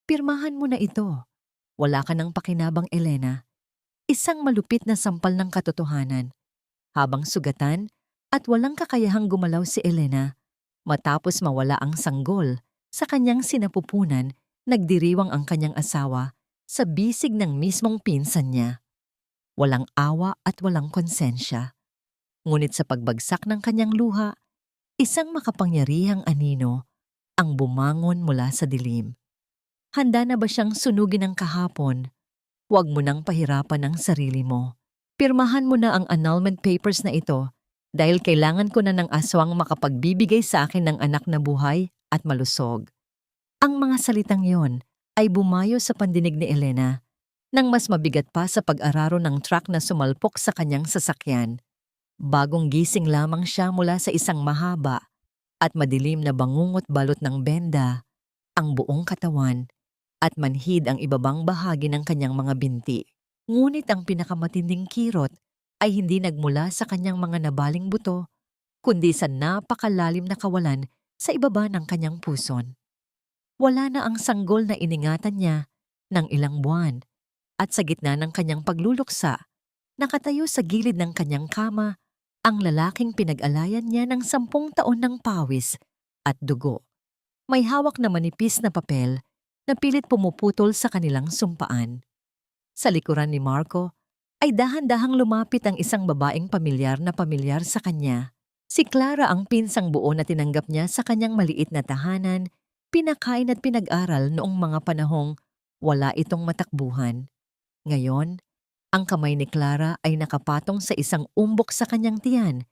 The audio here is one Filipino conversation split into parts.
Pirmahan mo na ito. Wala ka ng pakinabang, Elena. Isang malupit na sampal ng katotohanan. Habang sugatan at walang kakayahang gumalaw si Elena, matapos mawala ang sanggol sa kanyang sinapupunan, nagdiriwang ang kanyang asawa sa bisig ng mismong pinsan niya. Walang awa at walang konsensya. Ngunit sa pagbagsak ng kanyang luha, isang makapangyarihang anino ang bumangon mula sa dilim. Handa na ba siyang sunugin ng kahapon? Huwag mo nang pahirapan ang sarili mo. Pirmahan mo na ang annulment papers na ito dahil kailangan ko na ng aswang makapagbibigay sa akin ng anak na buhay at malusog. Ang mga salitang yon ay bumayo sa pandinig ni Elena nang mas mabigat pa sa pag-araro ng truck na sumalpok sa kanyang sasakyan. Bagong gising lamang siya mula sa isang mahaba at madilim na bangungot balot ng benda, ang buong katawan, at manhid ang ibabang bahagi ng kanyang mga binti. Ngunit ang pinakamatinding kirot ay hindi nagmula sa kanyang mga nabaling buto, kundi sa napakalalim na kawalan sa ibaba ng kanyang puson. Wala na ang sanggol na iningatan niya ng ilang buwan, at sa gitna ng kanyang pagluluksa, nakatayo sa gilid ng kanyang kama ang lalaking pinag-alayan niya ng 10 taon ng pawis at dugo. May hawak na manipis na papel na pilit pumuputol sa kanilang sumpaan. Sa likuran ni Marco ay dahan-dahang lumapit ang isang babaeng pamilyar sa kanya. Si Clara ang pinsang buo na tinanggap niya sa kanyang maliit na tahanan, pinakain at pinag-aral noong mga panahong wala itong matakbuhan. Ngayon, ang kamay ni Clara ay nakapatong sa isang umbok sa kanyang tiyan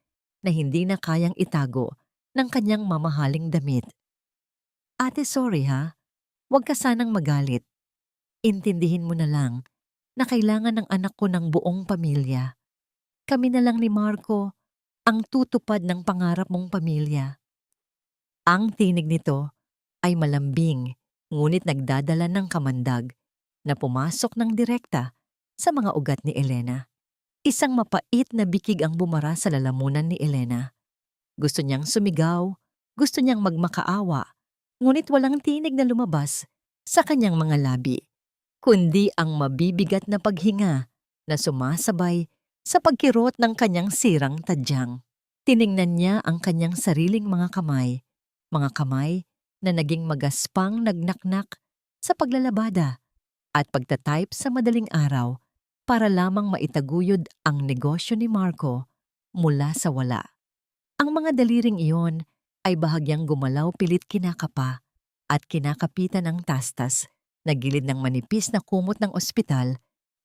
na hindi na kayang itago ng kanyang mamahaling damit. Ate, sorry ha. Huwag ka sanang magalit. Intindihin mo na lang na kailangan ng anak ko ng buong pamilya. Kami na lang ni Marco ang tutupad ng pangarap mong pamilya. Ang tinig nito ay malambing, ngunit nagdadala ng kamandag na pumasok ng direkta sa mga ugat ni Elena. Isang mapait na bikig ang bumara sa lalamunan ni Elena. Gusto niyang sumigaw, gusto niyang magmakaawa, ngunit walang tinig na lumabas sa kanyang mga labi, kundi ang mabibigat na paghinga na sumasabay sa pagkirot ng kanyang sirang tadyang. Tiningnan niya ang kanyang sariling mga kamay na naging magaspang nagnaknak sa paglalabada at pagtatype sa madaling araw para lamang maitaguyod ang negosyo ni Marco mula sa wala. Ang mga daliring iyon ay bahagyang gumalaw pilit kinakapa at kinakapitan ng tastas na gilid ng manipis na kumot ng ospital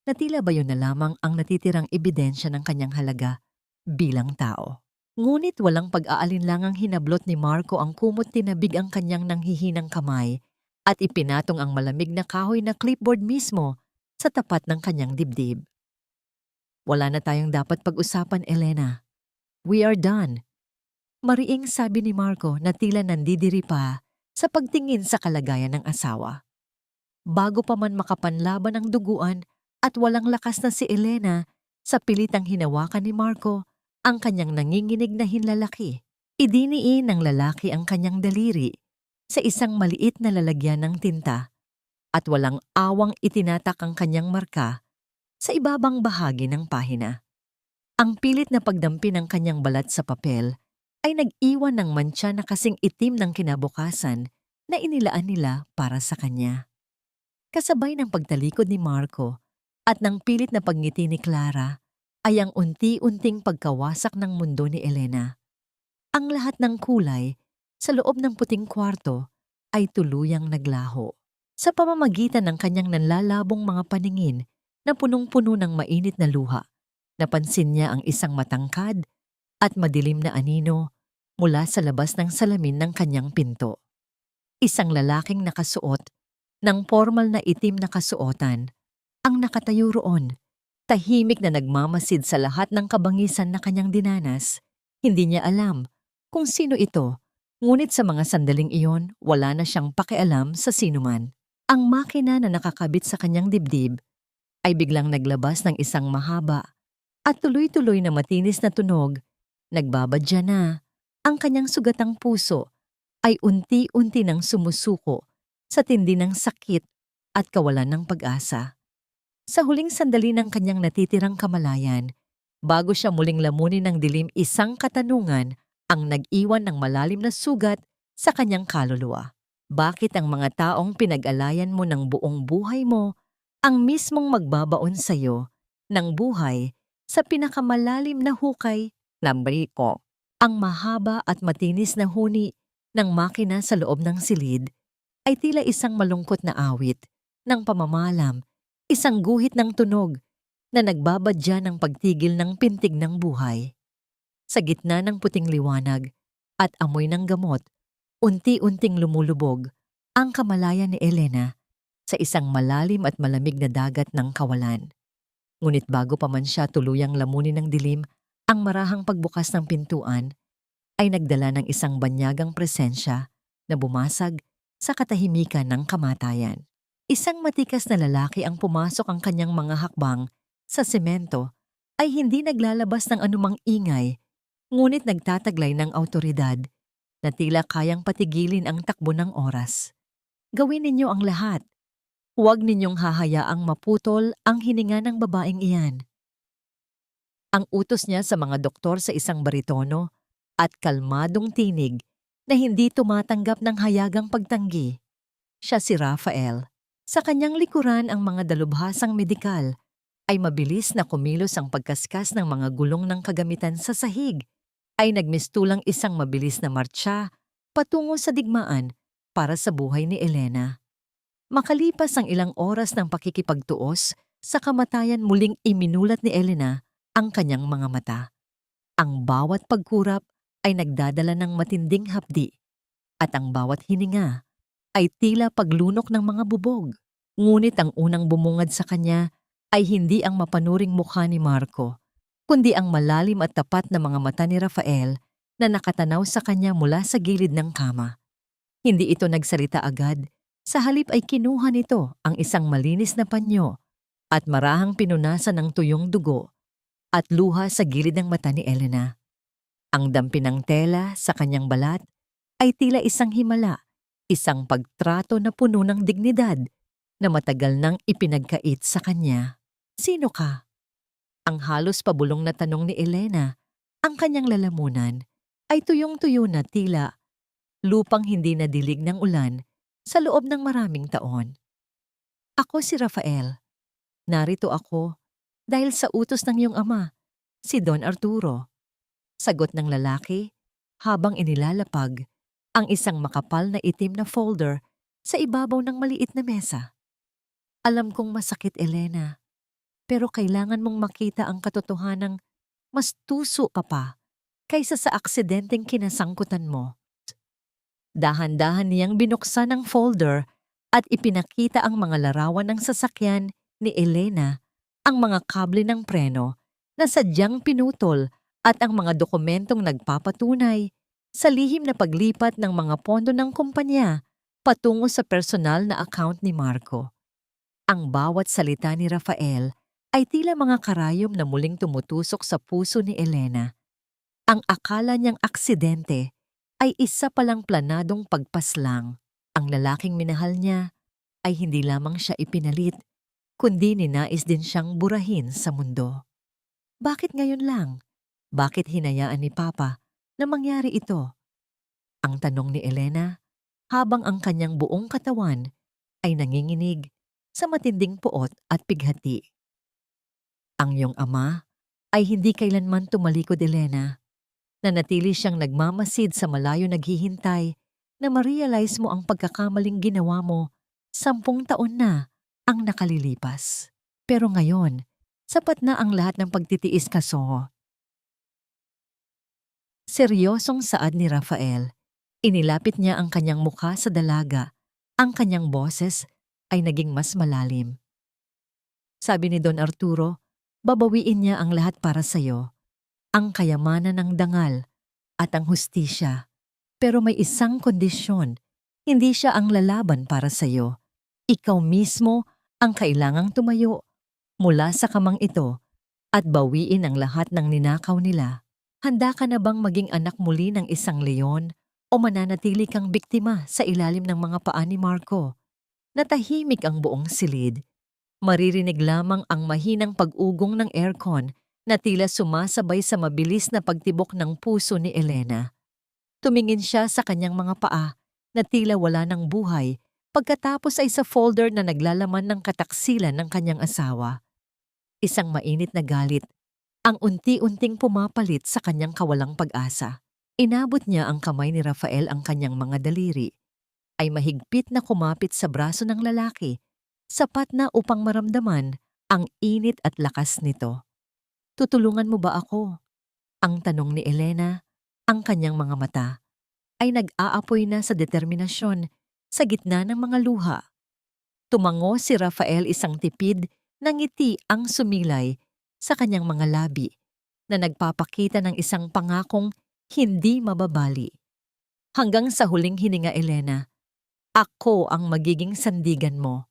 na tila ba yun na lamang ang natitirang ebidensya ng kanyang halaga bilang tao. Ngunit walang pag-aalinlangang hinablot ni Marco ang kumot, tinabig ang kanyang nanghihinang kamay at ipinatong ang malamig na kahoy na clipboard mismo sa tapat ng kanyang dibdib. Wala na tayong dapat pag-usapan, Elena. We are done. Mariing sabi ni Marco na tila nandidiri pa sa pagtingin sa kalagayan ng asawa. Bago pa man makapanlaban ang duguan at walang lakas na si Elena, sa pilitang hinawakan ni Marco ang kanyang nanginginig na hinlalaki. Idiniin ng lalaki ang kanyang daliri sa isang maliit na lalagyan ng tinta at walang awang itinatak ang kanyang marka sa ibabang bahagi ng pahina. Ang pilit na pagdampi ng kanyang balat sa papel ay nag-iwan ng mantsa na kasing itim ng kinabukasan na inilaan nila para sa kanya. Kasabay ng pagtalikod ni Marco at ng pilit na pagngiti ni Clara ay ang unti-unting pagkawasak ng mundo ni Elena. Ang lahat ng kulay sa loob ng puting kwarto ay tuluyang naglaho. Sa pamamagitan ng kanyang nanlalabong mga paningin na punong-puno ng mainit na luha, napansin niya ang isang matangkad at madilim na anino mula sa labas ng salamin ng kanyang pinto. Isang lalaking nakasuot ng formal na itim na kasuotan ang nakatayo roon, tahimik na nagmamasid sa lahat ng kabangisan na kanyang dinanas. Hindi niya alam kung sino ito, ngunit sa mga sandaling iyon wala na siyang pakialam sa sinuman. Ang makina na nakakabit sa kanyang dibdib ay biglang naglabas ng isang mahaba at tuloy-tuloy na matinis na tunog. Nagbabadya na. Ang kanyang sugatang puso ay unti-unti nang sumusuko sa tindi ng sakit at kawalan ng pag-asa. Sa huling sandali ng kanyang natitirang kamalayan, bago siya muling lamunin ng dilim, isang katanungan ang nag-iwan ng malalim na sugat sa kanyang kaluluwa. Bakit ang mga taong pinag-alayan mo ng buong buhay mo ang mismong magbabaon sa iyo ng buhay sa pinakamalalim na hukay? Lambriko, ang mahaba at matinis na huni ng makina sa loob ng silid ay tila isang malungkot na awit ng pamamalam, isang guhit ng tunog na nagbabadya ng pagtigil ng pintig ng buhay. Sa gitna ng puting liwanag at amoy ng gamot, unti-unting lumulubog ang kamalayan ni Elena sa isang malalim at malamig na dagat ng kawalan. Ngunit bago pa man siya tuluyang lamunin ng dilim, ang marahang pagbukas ng pintuan ay nagdala ng isang banyagang presensya na bumasag sa katahimikan ng kamatayan. Isang matikas na lalaki ang pumasok, ang kanyang mga hakbang sa semento ay hindi naglalabas ng anumang ingay, ngunit nagtataglay ng awtoridad na tila kayang patigilin ang takbo ng oras. Gawin ninyo ang lahat. Huwag ninyong hahayaang maputol ang hininga ng babaeng iyan. Ang utos niya sa mga doktor sa isang baritono at kalmadong tinig na hindi tumatanggap ng hayagang pagtanggi. Siya si Rafael. Sa kanyang likuran ang mga dalubhasang medikal ay mabilis na kumilos, ang pagkaskas ng mga gulong ng kagamitan sa sahig ay nagmistulang isang mabilis na martsa patungo sa digmaan para sa buhay ni Elena. Makalipas ang ilang oras ng pakikipagtuos sa kamatayan, muling iminulat ni Elena ang kanyang mga mata. Ang bawat pagkurap ay nagdadala ng matinding hapdi at ang bawat hininga ay tila paglunok ng mga bubog. Ngunit ang unang bumungad sa kanya ay hindi ang mapanuring mukha ni Marco, kundi ang malalim at tapat na mga mata ni Rafael na nakatanaw sa kanya mula sa gilid ng kama. Hindi ito nagsalita agad. Sa halip ay kinuha nito ang isang malinis na panyo at marahang pinunasan ng tuyong dugo at luha sa gilid ng mata ni Elena. Ang dampi ng tela sa kanyang balat ay tila isang himala, isang pagtrato na puno ng dignidad na matagal nang ipinagkait sa kanya. Sino ka? Ang halos pabulong na tanong ni Elena. Ang kanyang lalamunan ay tuyong-tuyo na tila lupang hindi nadilig ng ulan sa loob ng maraming taon. Ako si Rafael. Narito ako dahil sa utos ng iyong ama, si Don Arturo. Sagot ng lalaki habang inilalapag ang isang makapal na itim na folder sa ibabaw ng maliit na mesa. Alam kong masakit, Elena, pero kailangan mong makita ang katotohanang mas tuso ka pa kaysa sa aksidenteng kinasangkutan mo. Dahan-dahan niyang binuksan ang folder at ipinakita ang mga larawan ng sasakyan ni Elena, ang mga kable ng preno na sadyang pinutol at ang mga dokumentong nagpapatunay sa lihim na paglipat ng mga pondo ng kumpanya patungo sa personal na account ni Marco. Ang bawat salita ni Rafael ay tila mga karayom na muling tumutusok sa puso ni Elena. Ang akala niyang aksidente ay isa palang planadong pagpaslang. Ang lalaking minahal niya ay hindi lamang siya ipinalit, kundi ninais din siyang burahin sa mundo. Bakit ngayon lang? Bakit hinayaan ni Papa na mangyari ito? Ang tanong ni Elena habang ang kanyang buong katawan ay nanginginig sa matinding puot at pighati. Ang iyong ama ay hindi kailanman tumalikod, Elena. Nanatili siyang nagmamasid sa malayo, naghihintay na ma-realize mo ang pagkakamaling ginawa mo. 10 taon na ang nakalilipas. Pero ngayon, sapat na ang lahat ng pagtitiis, Kaso. Seryosong saad ni Rafael. Inilapit niya ang kanyang mukha sa dalaga. Ang kanyang boses ay naging mas malalim. Sabi ni Don Arturo, babawiin niya ang lahat para sa'yo. Ang kayamanan ng dangal at ang hustisya. Pero may isang kondisyon, hindi siya ang lalaban para sa iyo. Ikaw mismo ang kailangang tumayo mula sa kamang ito at bawiin ang lahat ng ninakaw nila. Handa ka na bang maging anak muli ng isang leon o mananatili kang biktima sa ilalim ng mga paa ni Marco? Natahimik ang buong silid. Maririnig lamang ang mahinang pag-ugong ng aircon na tila sumasabay sa mabilis na pagtibok ng puso ni Elena. Tumingin siya sa kanyang mga paa na tila wala ng buhay pagkatapos ay sa folder na naglalaman ng kataksilan ng kanyang asawa. Isang mainit na galit ang unti-unting pumapalit sa kanyang kawalang pag-asa. Inabot niya ang kamay ni Rafael ang kanyang mga daliri, ay mahigpit na kumapit sa braso ng lalaki, sapat na upang maramdaman ang init at lakas nito. "Tutulungan mo ba ako?" Ang tanong ni Elena, ang kanyang mga mata ay nag-aapoy na sa determinasyon sa gitna ng mga luha. Tumango si Rafael, isang tipid na ngiti ang sumilay sa kanyang mga labi na nagpapakita ng isang pangakong hindi mababali. Hanggang sa huling hininga, Elena, "Ako ang magiging sandigan mo."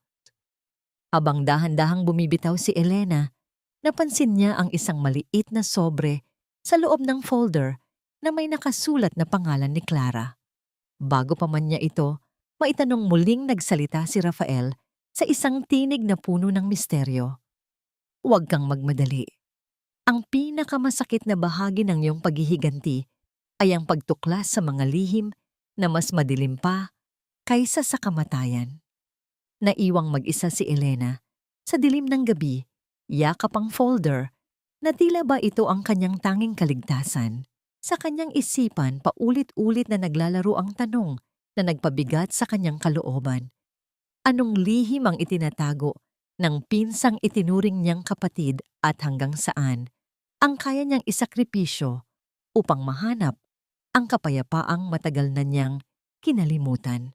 Habang dahan-dahang bumibitaw si Elena, napansin niya ang isang maliit na sobre sa loob ng folder na may nakasulat na pangalan ni Clara. Bago pa man niya ito maitanong, muling nagsalita si Rafael sa isang tinig na puno ng misteryo. "Huwag kang magmadali. Ang pinakamasakit na bahagi ng iyong paghihiganti ay ang pagtuklas sa mga lihim na mas madilim pa kaysa sa kamatayan." Naiwang mag-isa si Elena sa dilim ng gabi, yakap ang folder na tila ba ito ang kanyang tanging kaligtasan. Sa kanyang isipan, paulit-ulit na naglalaro ang tanong na nagpabigat sa kanyang kalooban. Anong lihim ang itinatago ng pinsang itinuring niyang kapatid at hanggang saan ang kaya niyang isakripisyo upang mahanap ang kapayapaang matagal na niyang kinalimutan?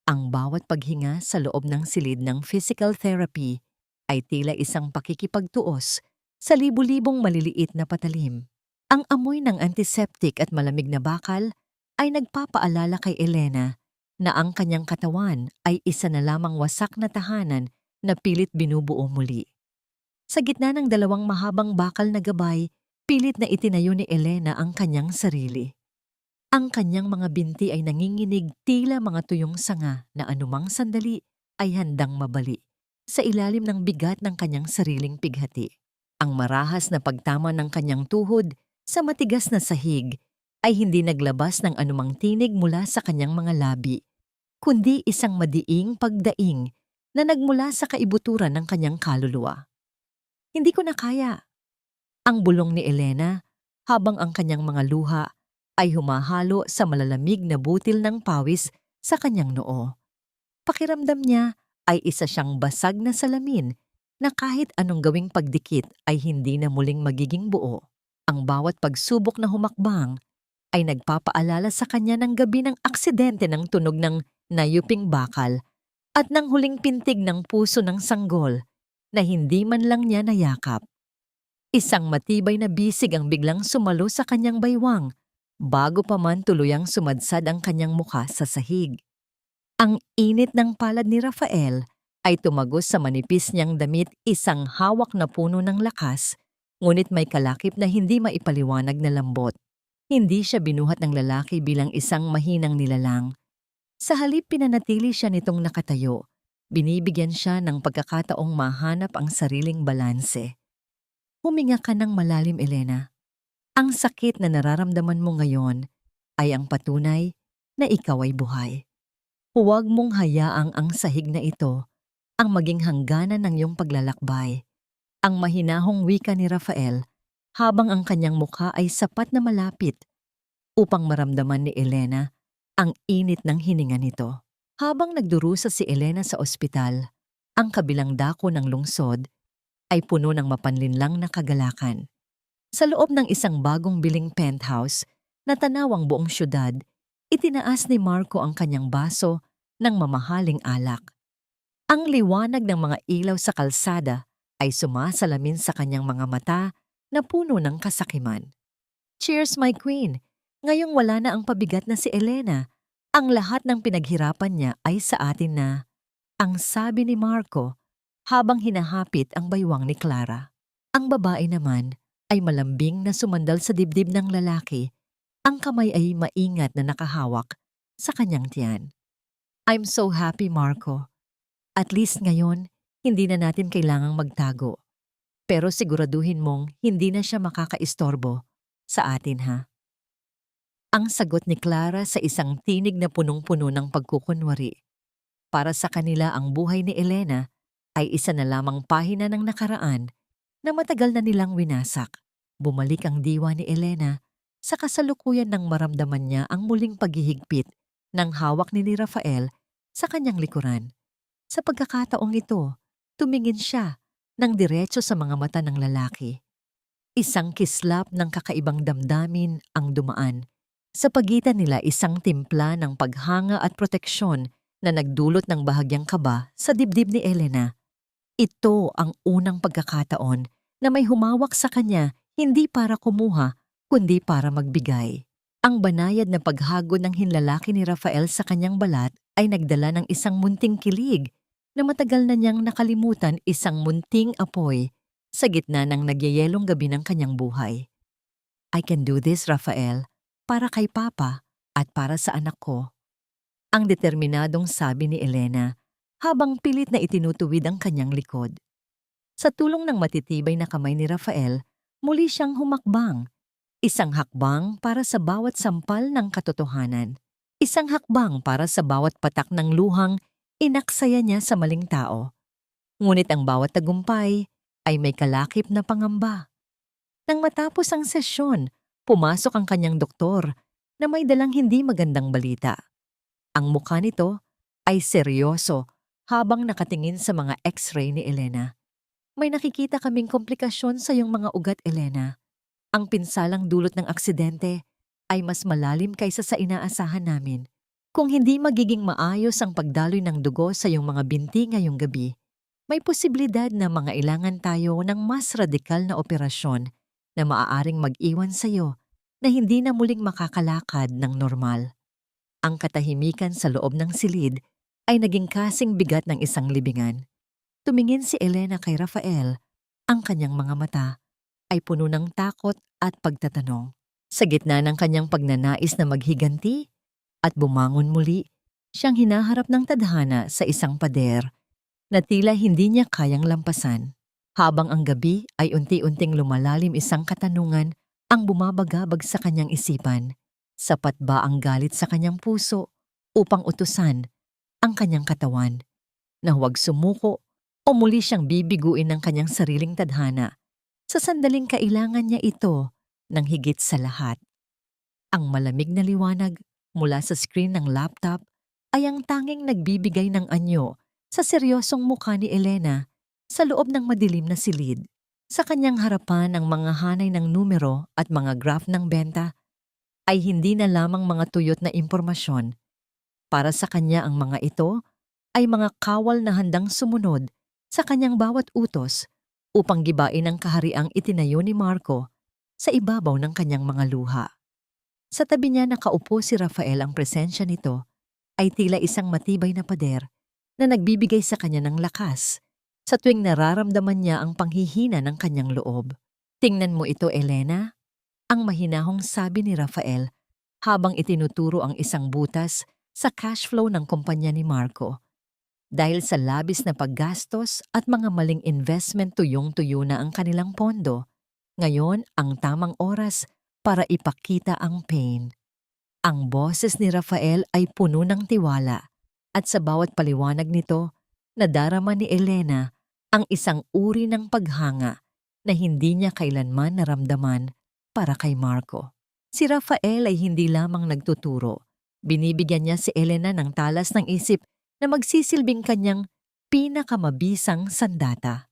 Ang bawat paghinga sa loob ng silid ng physical therapy ay tila isang pakikipagtuos sa libu-libong maliliit na patalim. Ang amoy ng antiseptic at malamig na bakal ay nagpapaalala kay Elena na ang kanyang katawan ay isa na lamang wasak na tahanan na pilit binubuo muli. Sa gitna ng dalawang mahabang bakal na gabay, pilit na itinayo ni Elena ang kanyang sarili. Ang kanyang mga binti ay nanginginig, tila mga tuyong sanga na anumang sandali ay handang mabali sa ilalim ng bigat ng kanyang sariling pighati. Ang marahas na pagtama ng kanyang tuhod sa matigas na sahig ay hindi naglabas ng anumang tinig mula sa kanyang mga labi, kundi isang madiing pagdaing na nagmula sa kaibuturan ng kanyang kaluluwa. "Hindi ko na kaya." Ang bulong ni Elena habang ang kanyang mga luha ay humahalo sa malalamig na butil ng pawis sa kanyang noo. Pakiramdam niya ay isa siyang basag na salamin na kahit anong gawing pagdikit ay hindi na muling magiging buo. Ang bawat pagsubok na humakbang ay nagpapaalala sa kanya ng gabi ng aksidente, ng tunog ng nayuping bakal at ng huling pintig ng puso ng sanggol na hindi man lang niya nayakap. Isang matibay na bisig ang biglang sumalo sa kanyang baywang bago pa man tuluyang sumadsad ang kanyang mukha sa sahig. Ang init ng palad ni Rafael ay tumagos sa manipis niyang damit, isang hawak na puno ng lakas, ngunit may kalakip na hindi maipaliwanag na lambot. Hindi siya binuhat ng lalaki bilang isang mahinang nilalang. Sa halip, pinanatili siya nitong nakatayo. Binibigyan siya ng pagkakataong mahanap ang sariling balanse. "Huminga ka ng malalim, Elena. Ang sakit na nararamdaman mo ngayon ay ang patunay na ikaw ay buhay. Huwag mong hayaang ang sahig na ito ang maging hangganan ng iyong paglalakbay." Ang mahinahong wika ni Rafael habang ang kanyang mukha ay sapat na malapit upang maramdaman ni Elena ang init ng hininga nito. Habang nagdurusa si Elena sa ospital, ang kabilang dako ng lungsod ay puno ng mapanlinlang na kagalakan. Sa loob ng isang bagong biling penthouse na tanawang buong syudad, itinaas ni Marco ang kanyang baso ng mamahaling alak. Ang liwanag ng mga ilaw sa kalsada ay sumasalamin sa kanyang mga mata na puno ng kasakiman. "Cheers, my queen! Ngayong wala na ang pabigat na si Elena, ang lahat ng pinaghirapan niya ay sa atin na," ang sabi ni Marco habang hinahapit ang baywang ni Clara. Ang babae naman ay malambing na sumandal sa dibdib ng lalaki. Ang kamay ay maingat na nakahawak sa kanyang tiyan. "I'm so happy, Marco. At least ngayon, hindi na natin kailangang magtago. Pero siguraduhin mong hindi na siya makakaistorbo sa atin ha. Ang sagot ni Clara sa isang tinig na punong-puno ng pagkukunwari. Para sa kanila ang buhay ni Elena ay isa na lamang pahina ng nakaraan na matagal na nilang winasak. Bumalik ang diwa ni Elena sa kasalukuyan nang maramdaman niya ang muling paghihigpit ng hawak ni Rafael sa kanyang likuran. Sa pagkakataong ito, tumingin siya ng diretso sa mga mata ng lalaki. Isang kislap ng kakaibang damdamin ang dumaan. Sa pagitan nila isang timpla ng paghanga at proteksyon na nagdulot ng bahagyang kaba sa dibdib ni Elena. Ito ang unang pagkakataon na may humawak sa kanya hindi para kumuha kundi para magbigay. Ang banayad na paghagod ng hinlalaki ni Rafael sa kanyang balat ay nagdala ng isang munting kilig na matagal na niyang nakalimutan, isang munting apoy sa gitna ng nagyayelong gabi ng kanyang buhay. I can do this, Rafael, para kay Papa at para sa anak ko. Ang determinadong sabi ni Elena habang pilit na itinutuwid ang kanyang likod. Sa tulong ng matitibay na kamay ni Rafael, muli siyang humakbang. Isang hakbang para sa bawat sampal ng katotohanan. Isang hakbang para sa bawat patak ng luhang inaksaya niya sa maling tao. Ngunit ang bawat tagumpay ay may kalakip na pangamba. Nang matapos ang sesyon, pumasok ang kanyang doktor na may dalang hindi magandang balita. Ang mukha nito ay seryoso habang nakatingin sa mga x-ray ni Elena. May nakikita kaming komplikasyon sa iyong mga ugat, Elena. Ang pinsalang dulot ng aksidente ay mas malalim kaysa sa inaasahan namin. Kung hindi magiging maayos ang pagdaloy ng dugo sa iyong mga binti ngayong gabi, may posibilidad na mangailangan tayo ng mas radikal na operasyon na maaaring mag-iwan sa iyo na hindi na muling makakalakad ng normal. Ang katahimikan sa loob ng silid ay naging kasing bigat ng isang libingan. Tumingin si Elena kay Rafael, ang kanyang mga mata ay puno ng takot at pagtatanong. Sa gitna ng kanyang pagnanais na maghiganti at bumangon muli, siyang hinaharap ng tadhana sa isang pader na tila hindi niya kayang lampasan. Habang ang gabi ay unti-unting lumalalim, isang katanungan ang bumabagabag sa kanyang isipan. Sapat ba ang galit sa kanyang puso upang utusan ang kanyang katawan na huwag sumuko o muli siyang bibiguin ng kanyang sariling tadhana sa sandaling kailangan niya ito ng higit sa lahat? Ang malamig na liwanag mula sa screen ng laptop ay ang tanging nagbibigay ng anyo sa seryosong mukha ni Elena sa loob ng madilim na silid. Sa kanyang harapan, ang mga hanay ng numero at mga graph ng benta ay hindi na lamang mga tuyot na impormasyon. Para sa kanya ang mga ito ay mga kawal na handang sumunod sa kanyang bawat utos upang gibain ang kahariang itinayo ni Marco sa ibabaw ng kanyang mga luha. Sa tabi niya nakaupo si Rafael, ang presensya nito ay tila isang matibay na pader na nagbibigay sa kanya ng lakas sa tuwing nararamdaman niya ang panghihina ng kanyang loob. Tingnan mo ito, Elena, ang mahinahong sabi ni Rafael habang itinuturo ang isang butas sa cash flow ng kumpanya ni Marco. Dahil sa labis na paggastos at mga maling investment, tuyong-tuyo na ang kanilang pondo. Ngayon ang tamang oras para ipakita ang pain. Ang boses ni Rafael ay puno ng tiwala at sa bawat paliwanag nito, nadarama ni Elena ang isang uri ng paghanga na hindi niya kailanman naramdaman para kay Marco. Si Rafael ay hindi lamang nagtuturo. Binibigyan niya si Elena ng talas ng isip na magsisilbing kanyang pinakamabisang sandata.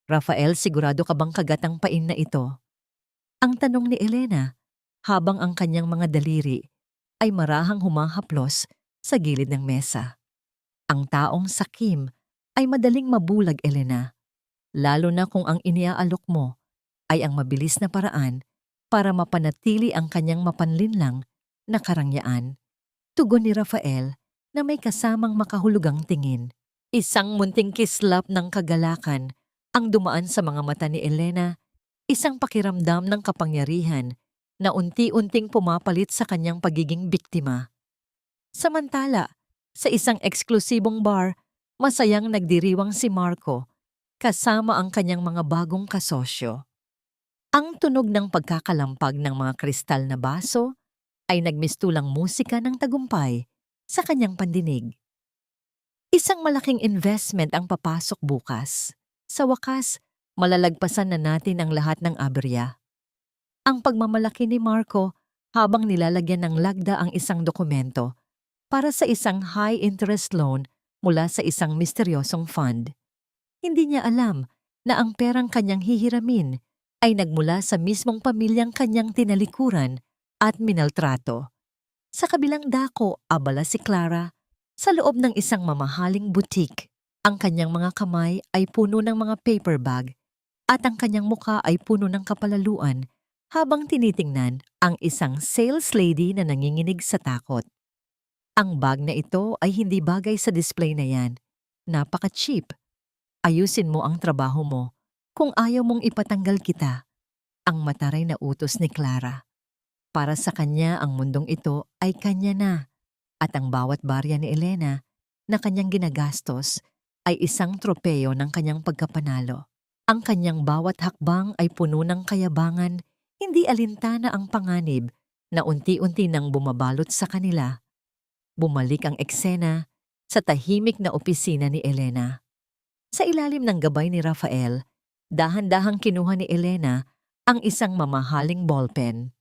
Rafael, sigurado ka bang kagat ang pain na ito? Ang tanong ni Elena habang ang kanyang mga daliri ay marahang humahaplos sa gilid ng mesa. Ang taong sakim ay madaling mabulag, Elena, lalo na kung ang iniaalok mo ay ang mabilis na paraan para mapanatili ang kanyang mapanlinlang na karangyaan. Tugon ni Rafael na may kasamang makahulugang tingin. Isang munting kislap ng kagalakan ang dumaan sa mga mata ni Elena, isang pakiramdam ng kapangyarihan na unti-unting pumapalit sa kanyang pagiging biktima. Samantala, sa isang eksklusibong bar, Masayang nagdiriwang si Marco kasama ang kanyang mga bagong kasosyo. Ang tunog ng pagkakalampag ng mga kristal na baso ay nagmistulang musika ng tagumpay sa kanyang pandinig. Isang malaking investment ang papasok bukas. Sa wakas, malalagpasan na natin ang lahat ng aberya. Ang pagmamalaki ni Marco habang nilalagyan ng lagda ang isang dokumento para sa isang high-interest loan mula sa isang misteryosong fund. Hindi niya alam na ang perang kanyang hihiramin ay nagmula sa mismong pamilyang kanyang tinalikuran at minaltrato. Sa kabilang dako, abala si Clara sa loob ng isang mamahaling boutique. Ang kanyang mga kamay ay puno ng mga paper bag at ang kanyang mukha ay puno ng kapalaluan habang tinitingnan ang isang sales lady na nanginginig sa takot. Ang bag na ito ay hindi bagay sa display na yan. Napaka-cheap. Ayusin mo ang trabaho mo kung ayaw mong ipatanggal kita. Ang mataray na utos ni Clara. Para sa kanya ang mundong ito ay kanya na at ang bawat barya ni Elena na kanyang ginagastos ay isang tropeyo ng kanyang pagkapanalo. Ang kanyang bawat hakbang ay puno ng kayabangan, hindi alintana ang panganib na unti-unti nang bumabalot sa kanila. Bumalik ang eksena sa tahimik na opisina ni Elena. Sa ilalim ng gabay ni Rafael, dahan-dahang kinuha ni Elena ang isang mamahaling ballpen.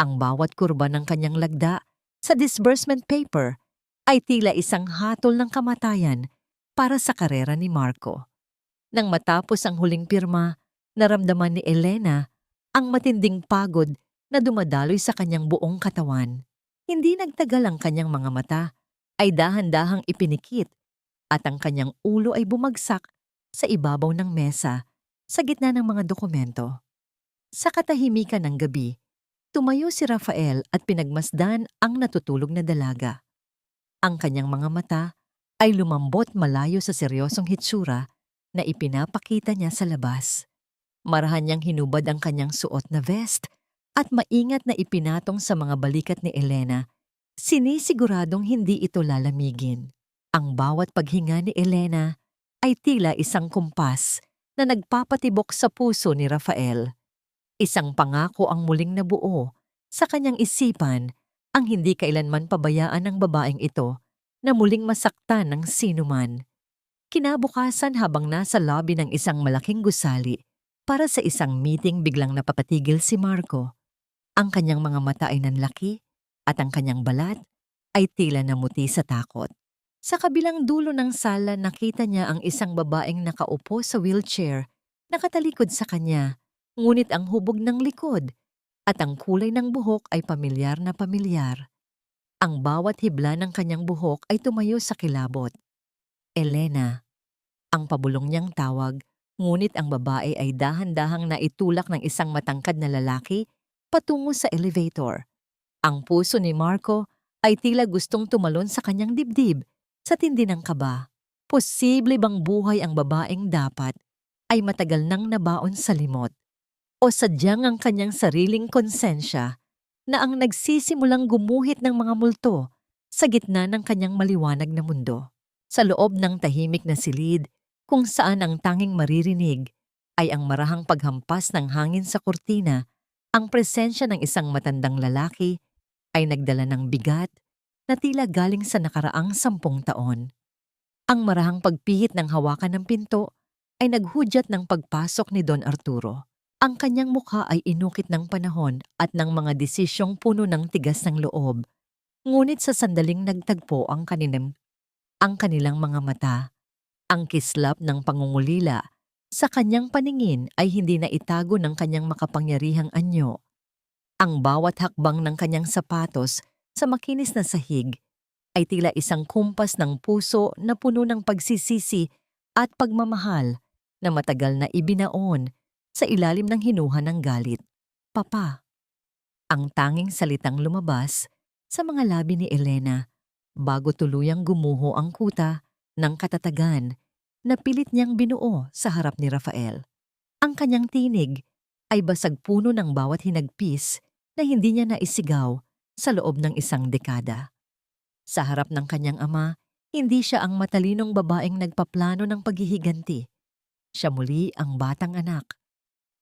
Ang bawat kurba ng kanyang lagda sa disbursement paper ay tila isang hatol ng kamatayan para sa karera ni Marco. Nang matapos ang huling pirma, naramdaman ni Elena ang matinding pagod na dumadaloy sa kanyang buong katawan. Hindi nagtagal ang kanyang mga mata ay dahan-dahang ipinikit at ang kanyang ulo ay bumagsak sa ibabaw ng mesa sa gitna ng mga dokumento. Sa katahimikan ng gabi, tumayo si Rafael at pinagmasdan ang natutulog na dalaga. Ang kanyang mga mata ay lumambot malayo sa seryosong hitsura na ipinapakita niya sa labas. Marahan niyang hinubad ang kanyang suot na vest at maingat na ipinatong sa mga balikat ni Elena. Sinisiguradong hindi ito lalamigin. Ang bawat paghinga ni Elena ay tila isang kumpas na nagpapatibok sa puso ni Rafael. Isang pangako ang muling nabuo sa kanyang isipan ang hindi kailanman pabayaan ng babaeng ito na muling masaktan ng sinuman. Kinabukasan habang nasa lobby ng isang malaking gusali para sa isang meeting biglang napapatigil si Marco. Ang kanyang mga mata ay nanlaki at ang kanyang balat ay tila namuti sa takot. Sa kabilang dulo ng sala nakita niya ang isang babaeng nakaupo sa wheelchair, nakatalikod sa kanya, ngunit ang hubog ng likod at ang kulay ng buhok ay pamilyar na pamilyar. Ang bawat hibla ng kanyang buhok ay tumayo sa kilabot. Elena, ang pabulong niyang tawag, ngunit ang babae ay dahan-dahang naitulak ng isang matangkad na lalaki patungo sa elevator. Ang puso ni Marco ay tila gustong tumalon sa kanyang dibdib sa tindi ng kaba. Posible bang buhay ang babaeng dapat ay matagal nang nabaon sa limot? O sadyang ang kanyang sariling konsensya na ang nagsisimulang gumuhit ng mga multo sa gitna ng kanyang maliwanag na mundo? Sa loob ng tahimik na silid, kung saan ang tanging maririnig ay ang marahang paghampas ng hangin sa kurtina, ang presensya ng isang matandang lalaki ay nagdala ng bigat na tila galing sa nakaraang 10 taon. Ang marahang pagpihit ng hawakan ng pinto ay naghudyat ng pagpasok ni Don Arturo. Ang kanyang mukha ay inukit ng panahon at ng mga desisyong puno ng tigas ng loob. Ngunit sa sandaling nagtagpo ang kanilang mga mata, ang kislap ng pangungulila sa kanyang paningin ay hindi na itago ng kanyang makapangyarihang anyo. Ang bawat hakbang ng kanyang sapatos sa makinis na sahig ay tila isang kumpas ng puso na puno ng pagsisisi at pagmamahal na matagal na ibinaon sa ilalim ng hinuha ng galit. Papa. Ang tanging salitang lumabas sa mga labi ni Elena bago tuluyang gumuho ang kuta ng katatagan na pilit niyang binuo sa harap ni Rafael. Ang kanyang tinig ay basag puno ng bawat hinagpis na hindi niya naisigaw sa loob ng isang dekada. Sa harap ng kanyang ama, Hindi siya ang matalinong babaeng nagpaplano ng paghihiganti. Siya muli ang batang anak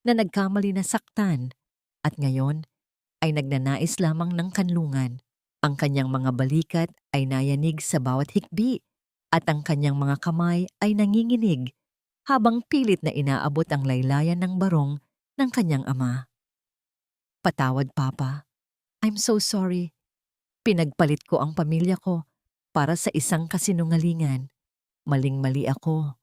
na nagkamali na saktan at ngayon ay nagnanais lamang ng kanlungan. Ang kanyang mga balikat ay nayanig sa bawat hikbi at ang kanyang mga kamay ay nanginginig habang pilit na inaabot ang laylayan ng barong ng kanyang ama. Patawad, Papa. I'm so sorry. Pinagpalit ko ang pamilya ko para sa isang kasinungalingan. Maling-mali ako.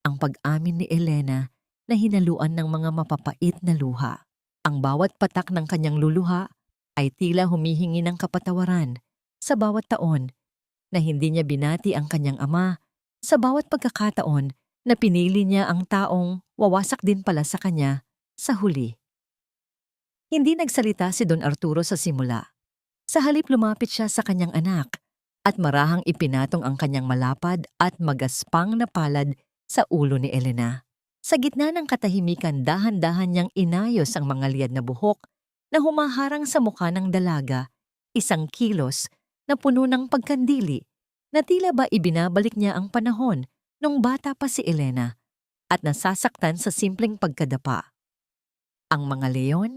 Ang pag-amin ni Elena na hinaluan ng mga mapapait na luha. Ang bawat patak ng kanyang luluha ay tila humihingi ng kapatawaran sa bawat taon na hindi niya binati ang kanyang ama, sa bawat pagkakataon na pinili niya ang taong wawasak din pala sa kanya sa huli. Hindi nagsalita si Don Arturo sa simula. Sa halip lumapit siya sa kanyang anak at marahang ipinatong ang kanyang malapad at magaspang na palad sa ulo ni Elena. Sa gitna ng katahimikan, dahan-dahan niyang inayos ang mga liad na buhok na humaharang sa mukha ng dalaga, isang kilos na puno ng pagkandili na tila ba ibinabalik niya ang panahon nung bata pa si Elena at nasasaktan sa simpleng pagkadapa. Ang mga leon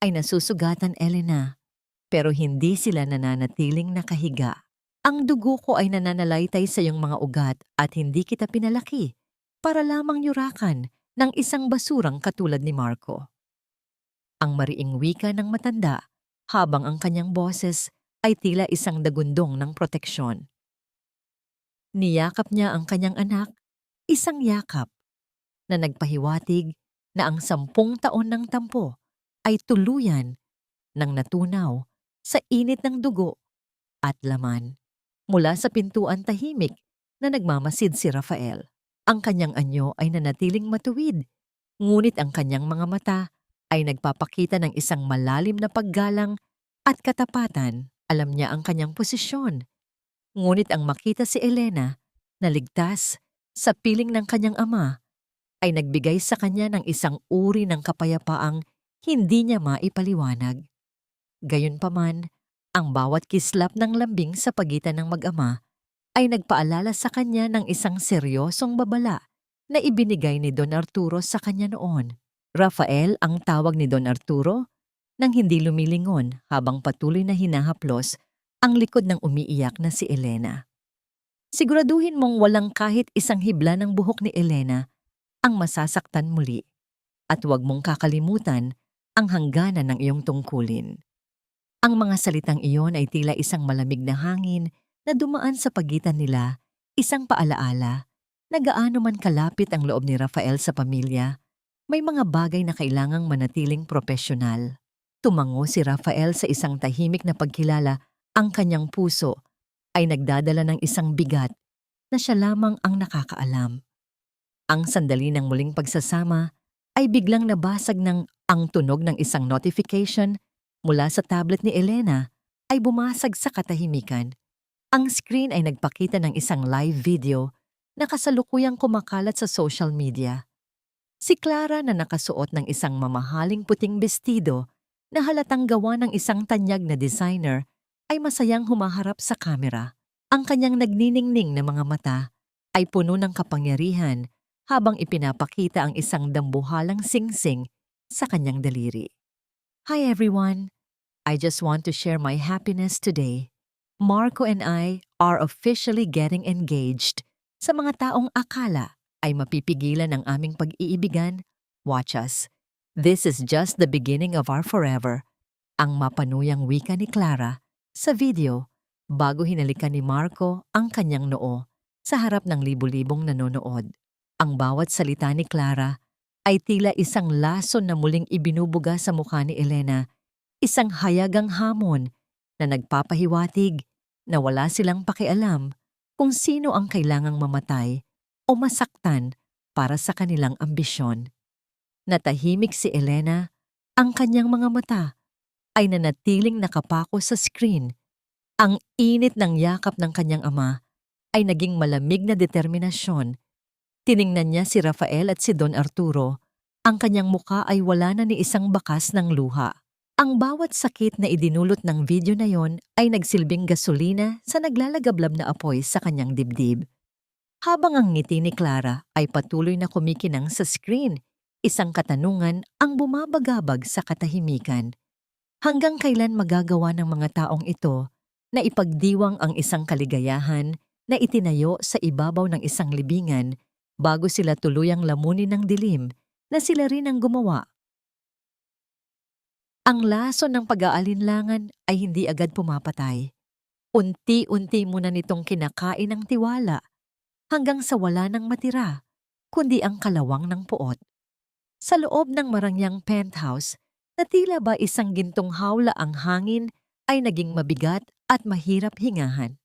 ay nasusugatan, Elena, pero hindi sila nananatiling nakahiga. Ang dugo ko ay nananalaytay sa iyong mga ugat at hindi kita pinalaki para lamang yurakan ng isang basurang katulad ni Marco. Ang mariing wika ng matanda habang ang kanyang boses ay tila isang dagundong ng proteksyon. Niyakap niya ang kanyang anak, isang yakap na nagpahiwatig na ang 10 taon ng tampo ay tuluyan ng natunaw sa init ng dugo at laman. Mula sa pintuan tahimik na nagmamasid si Rafael. Ang kanyang anyo ay nanatiling matuwid, ngunit ang kanyang mga mata ay nagpapakita ng isang malalim na paggalang at katapatan. Alam niya ang kanyang posisyon. Ngunit ang makita si Elena na ligtas sa piling ng kanyang ama ay nagbigay sa kanya ng isang uri ng kapayapaang hindi niya maipaliwanag. Gayunpaman, ang bawat kislap ng lambing sa pagitan ng mag-ama ay nagpaalala sa kanya ng isang seryosong babala na ibinigay ni Don Arturo sa kanya noon. Rafael ang tawag ni Don Arturo nang hindi lumilingon habang patuloy na hinahaplos ang likod ng umiiyak na si Elena. Siguraduhin mong walang kahit isang hibla ng buhok ni Elena ang masasaktan muli at huwag mong kakalimutan ang hangganan ng iyong tungkulin. Ang mga salitang iyon ay tila isang malamig na hangin na dumaan sa pagitan nila, isang paalaala na gaano man kalapit ang loob ni Rafael sa pamilya, may mga bagay na kailangang manatiling propesyonal. Tumango si Rafael sa isang tahimik na pagkilala, ang kanyang puso ay nagdadala ng isang bigat na siya lamang ang nakakaalam. Ang sandali ng muling pagsasama ay biglang nabasag ng ang tunog ng isang notification mula sa tablet ni Elena ay bumasag sa katahimikan. Ang screen ay nagpakita ng isang live video na kasalukuyang kumakalat sa social media. Si Clara na nakasuot ng isang mamahaling puting bestido na halatang gawa ng isang tanyag na designer ay masayang humaharap sa kamera. Ang kanyang nagniningning na mga mata ay puno ng kapangyarihan habang ipinapakita ang isang dambuhalang singsing sa kanyang daliri. Hi everyone! I just want to share my happiness today. Marco and I are officially getting engaged. Sa mga taong akala ay mapipigilan ang aming pag-iibigan, watch us. This is just the beginning of our forever. Ang mapanuyang wika ni Clara sa video bago hinalikan ni Marco ang kanyang noo sa harap ng libu-libong nanonood. Ang bawat salita ni Clara ay tila isang lason na muling ibinubuga sa mukha ni Elena, isang hayagang hamon na nagpapahiwatig na wala silang pakialam kung sino ang kailangang mamatay o masaktan para sa kanilang ambisyon. Natahimik si Elena, ang kanyang mga mata ay nanatiling nakapako sa screen. Ang init ng yakap ng kanyang ama ay naging malamig na determinasyon. Tiningnan niya si Rafael at si Don Arturo. Ang kanyang muka ay wala na ni isang bakas ng luha. Ang bawat sakit na idinulot ng video na yon ay nagsilbing gasolina sa naglalagablab na apoy sa kanyang dibdib. Habang ang ngiti ni Clara ay patuloy na kumikinang sa screen, isang katanungan ang bumabagabag sa katahimikan. Hanggang kailan magagawa ng mga taong ito na ipagdiwang ang isang kaligayahan na itinayo sa ibabaw ng isang libingan bago sila tuluyang lamunin ng dilim na sila rin ang gumawa? Ang laso ng pag-aalinlangan ay hindi agad pumapatay. Unti-unti muna nitong kinakain ang tiwala hanggang sa wala nang matira, kundi ang kalawang ng puot. Sa loob ng marangyang penthouse, na tila ba isang gintong hawla ang hangin ay naging mabigat at mahirap hingahan.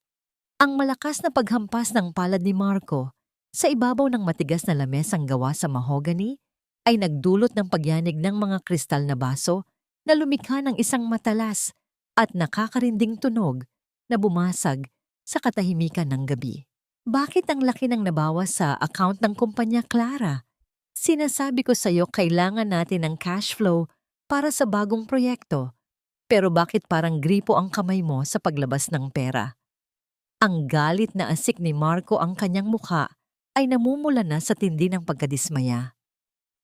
Ang malakas na paghampas ng palad ni Marco sa ibabaw ng matigas na lamesang gawa sa mahogany ay nagdulot ng pagyanig ng mga kristal na baso na lumikha ng isang matalas at nakakarinding tunog na bumasag sa katahimikan ng gabi. Bakit ang laki ng nabawas sa account ng kumpanya, Clara? Sinasabi ko sa'yo kailangan natin ng cash flow para sa bagong proyekto. Pero bakit parang gripo ang kamay mo sa paglabas ng pera? Ang galit na asik ni Marco ang kanyang mukha ay namumula na sa tindi ng pagkadismaya.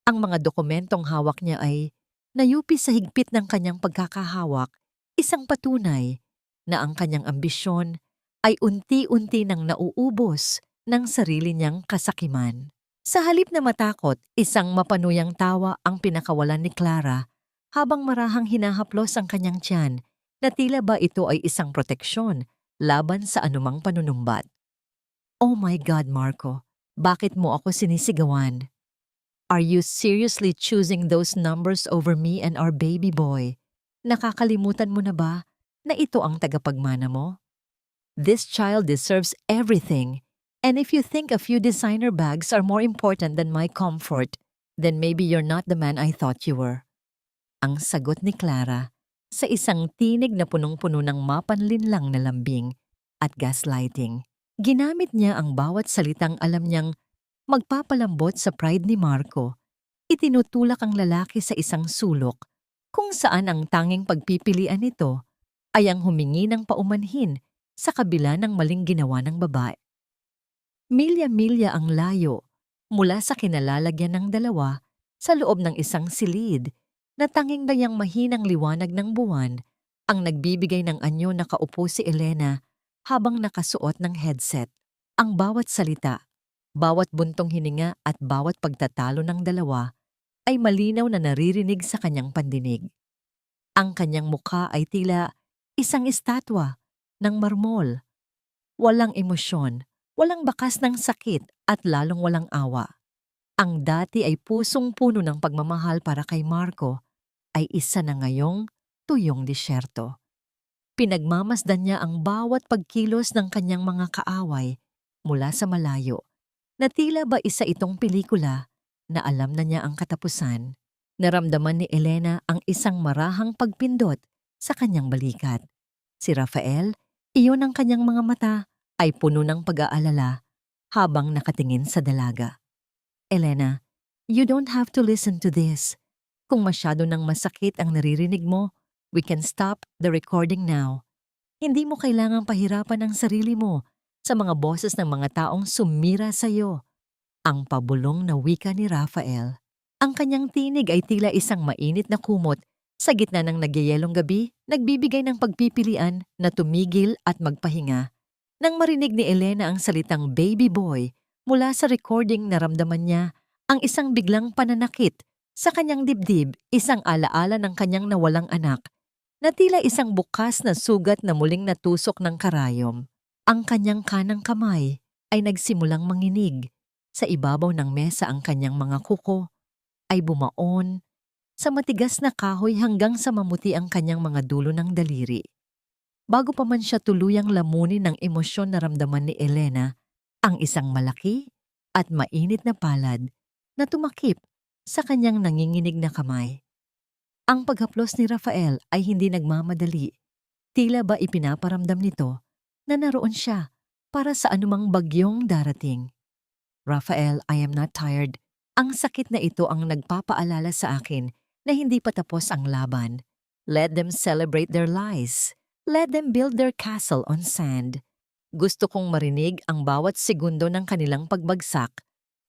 Ang mga dokumentong hawak niya ay nayupi sa higpit ng kanyang pagkakahawak, isang patunay na ang kanyang ambisyon ay unti-unti nang nauubos ng sarili niyang kasakiman. Sa halip na matakot, isang mapanuyang tawa ang pinakawalan ni Clara habang marahang hinahaplos ang kanyang tiyan na tila ba ito ay isang proteksyon laban sa anumang panunumbat. Oh my God, Marco, bakit mo ako sinisigawan? Are you seriously choosing those numbers over me and our baby boy? Nakakalimutan mo na ba na ito ang tagapagmana mo? This child deserves everything, and if you think a few designer bags are more important than my comfort, then maybe you're not the man I thought you were. Ang sagot ni Clara sa isang tinig na punong-puno ng mapanlinlang na lambing at gaslighting. Ginamit niya ang bawat salitang alam niyang magpapalambot sa pride ni Marco. Itinutulak ang lalaki sa isang sulok kung saan ang tanging pagpipilian nito ay ang humingi ng paumanhin sa kabila ng maling ginawa ng babae. Milya-milya ang layo mula sa kinalalagyan ng dalawa sa loob ng isang silid na tanging dayang mahinang liwanag ng buwan ang nagbibigay ng anyo na kaupo si Elena habang nakasuot ng headset. Ang bawat salita, bawat buntong hininga at bawat pagtatalo ng dalawa ay malinaw na naririnig sa kanyang pandinig. Ang kanyang mukha ay tila isang estatwa ng marmol. Walang emosyon, walang bakas ng sakit at lalong walang awa. Ang dati ay pusong-puno ng pagmamahal para kay Marco ay isa na ngayong tuyong disyerto. Pinagmamasdan niya ang bawat pagkilos ng kanyang mga kaaway mula sa malayo na tila ba isa itong pelikula na alam na niya ang katapusan. Naramdaman ni Elena ang isang marahang pagpindot sa kanyang balikat. Si Rafael, iyon ang kanyang mga mata ay puno ng pag-aalala habang nakatingin sa dalaga. Elena, you don't have to listen to this. Kung masyado nang masakit ang naririnig mo, we can stop the recording now. Hindi mo kailangang pahirapan ang sarili mo sa mga boses ng mga taong sumira sa iyo. Ang pabulong na wika ni Rafael. Ang kanyang tinig ay tila isang mainit na kumot sa gitna ng nagyayelong gabi, nagbibigay ng pagpipilian na tumigil at magpahinga. Nang marinig ni Elena ang salitang baby boy, mula sa recording naramdaman niya ang isang biglang pananakit sa kanyang dibdib, isang alaala ng kanyang nawalang anak, na tila isang bukas na sugat na muling natusok ng karayom. Ang kanyang kanang kamay ay nagsimulang manginig. Sa ibabaw ng mesa ang kanyang mga kuko ay bumaon sa matigas na kahoy hanggang sa mamuti ang kanyang mga dulo ng daliri. Bago pa man siya tuluyang lamunin ng emosyon na ramdaman ni Elena, ang isang malaki at mainit na palad na tumakip sa kanyang nanginginig na kamay. Ang paghaplos ni Rafael ay hindi nagmamadali. Tila ba ipinaparamdam nito na naroon siya para sa anumang bagyong darating. Rafael, I am not tired. Ang sakit na ito ang nagpapaalala sa akin na hindi pa tapos ang laban. Let them celebrate their lies. Let them build their castle on sand. Gusto kong marinig ang bawat segundo ng kanilang pagbagsak.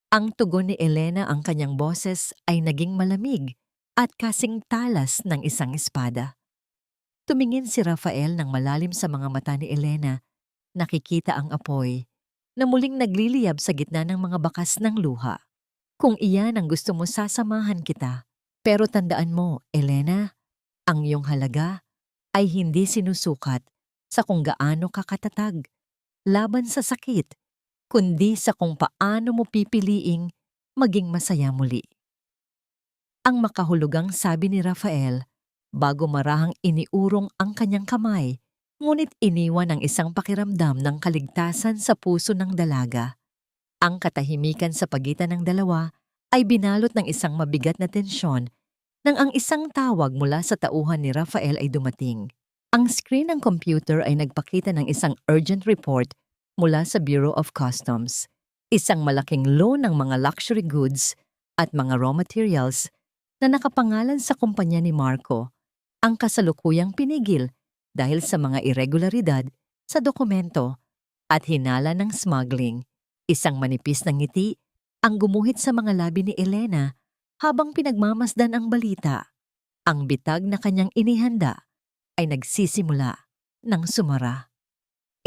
Ang tugon ni Elena, ang kanyang boses ay naging malamig at kasing talas ng isang espada. Tumingin si Rafael ng malalim sa mga mata ni Elena. Nakikita ang apoy na muling nagliliyab sa gitna ng mga bakas ng luha. Kung iyan ang gusto mo, sasamahan kita. Pero tandaan mo, Elena, ang iyong halaga ay hindi sinusukat sa kung gaano ka katatag laban sa sakit, kundi sa kung paano mo pipiliing maging masaya muli. Ang makahulugang sabi ni Rafael bago marahang iniurong ang kanyang kamay, ngunit iniwan ang isang pakiramdam ng kaligtasan sa puso ng dalaga. Ang katahimikan sa pagitan ng dalawa ay binalot ng isang mabigat na tensyon nang ang isang tawag mula sa tauhan ni Rafael ay dumating. Ang screen ng computer ay nagpakita ng isang urgent report mula sa Bureau of Customs. Isang malaking loan ng mga luxury goods at mga raw materials na nakapangalan sa kumpanya ni Marco ang kasalukuyang pinigil dahil sa mga irregularidad sa dokumento at hinala ng smuggling. Isang manipis na ngiti ang gumuhit sa mga labi ni Elena habang pinagmamasdan ang balita. Ang bitag na kanyang inihanda ay nagsisimula ng sumara.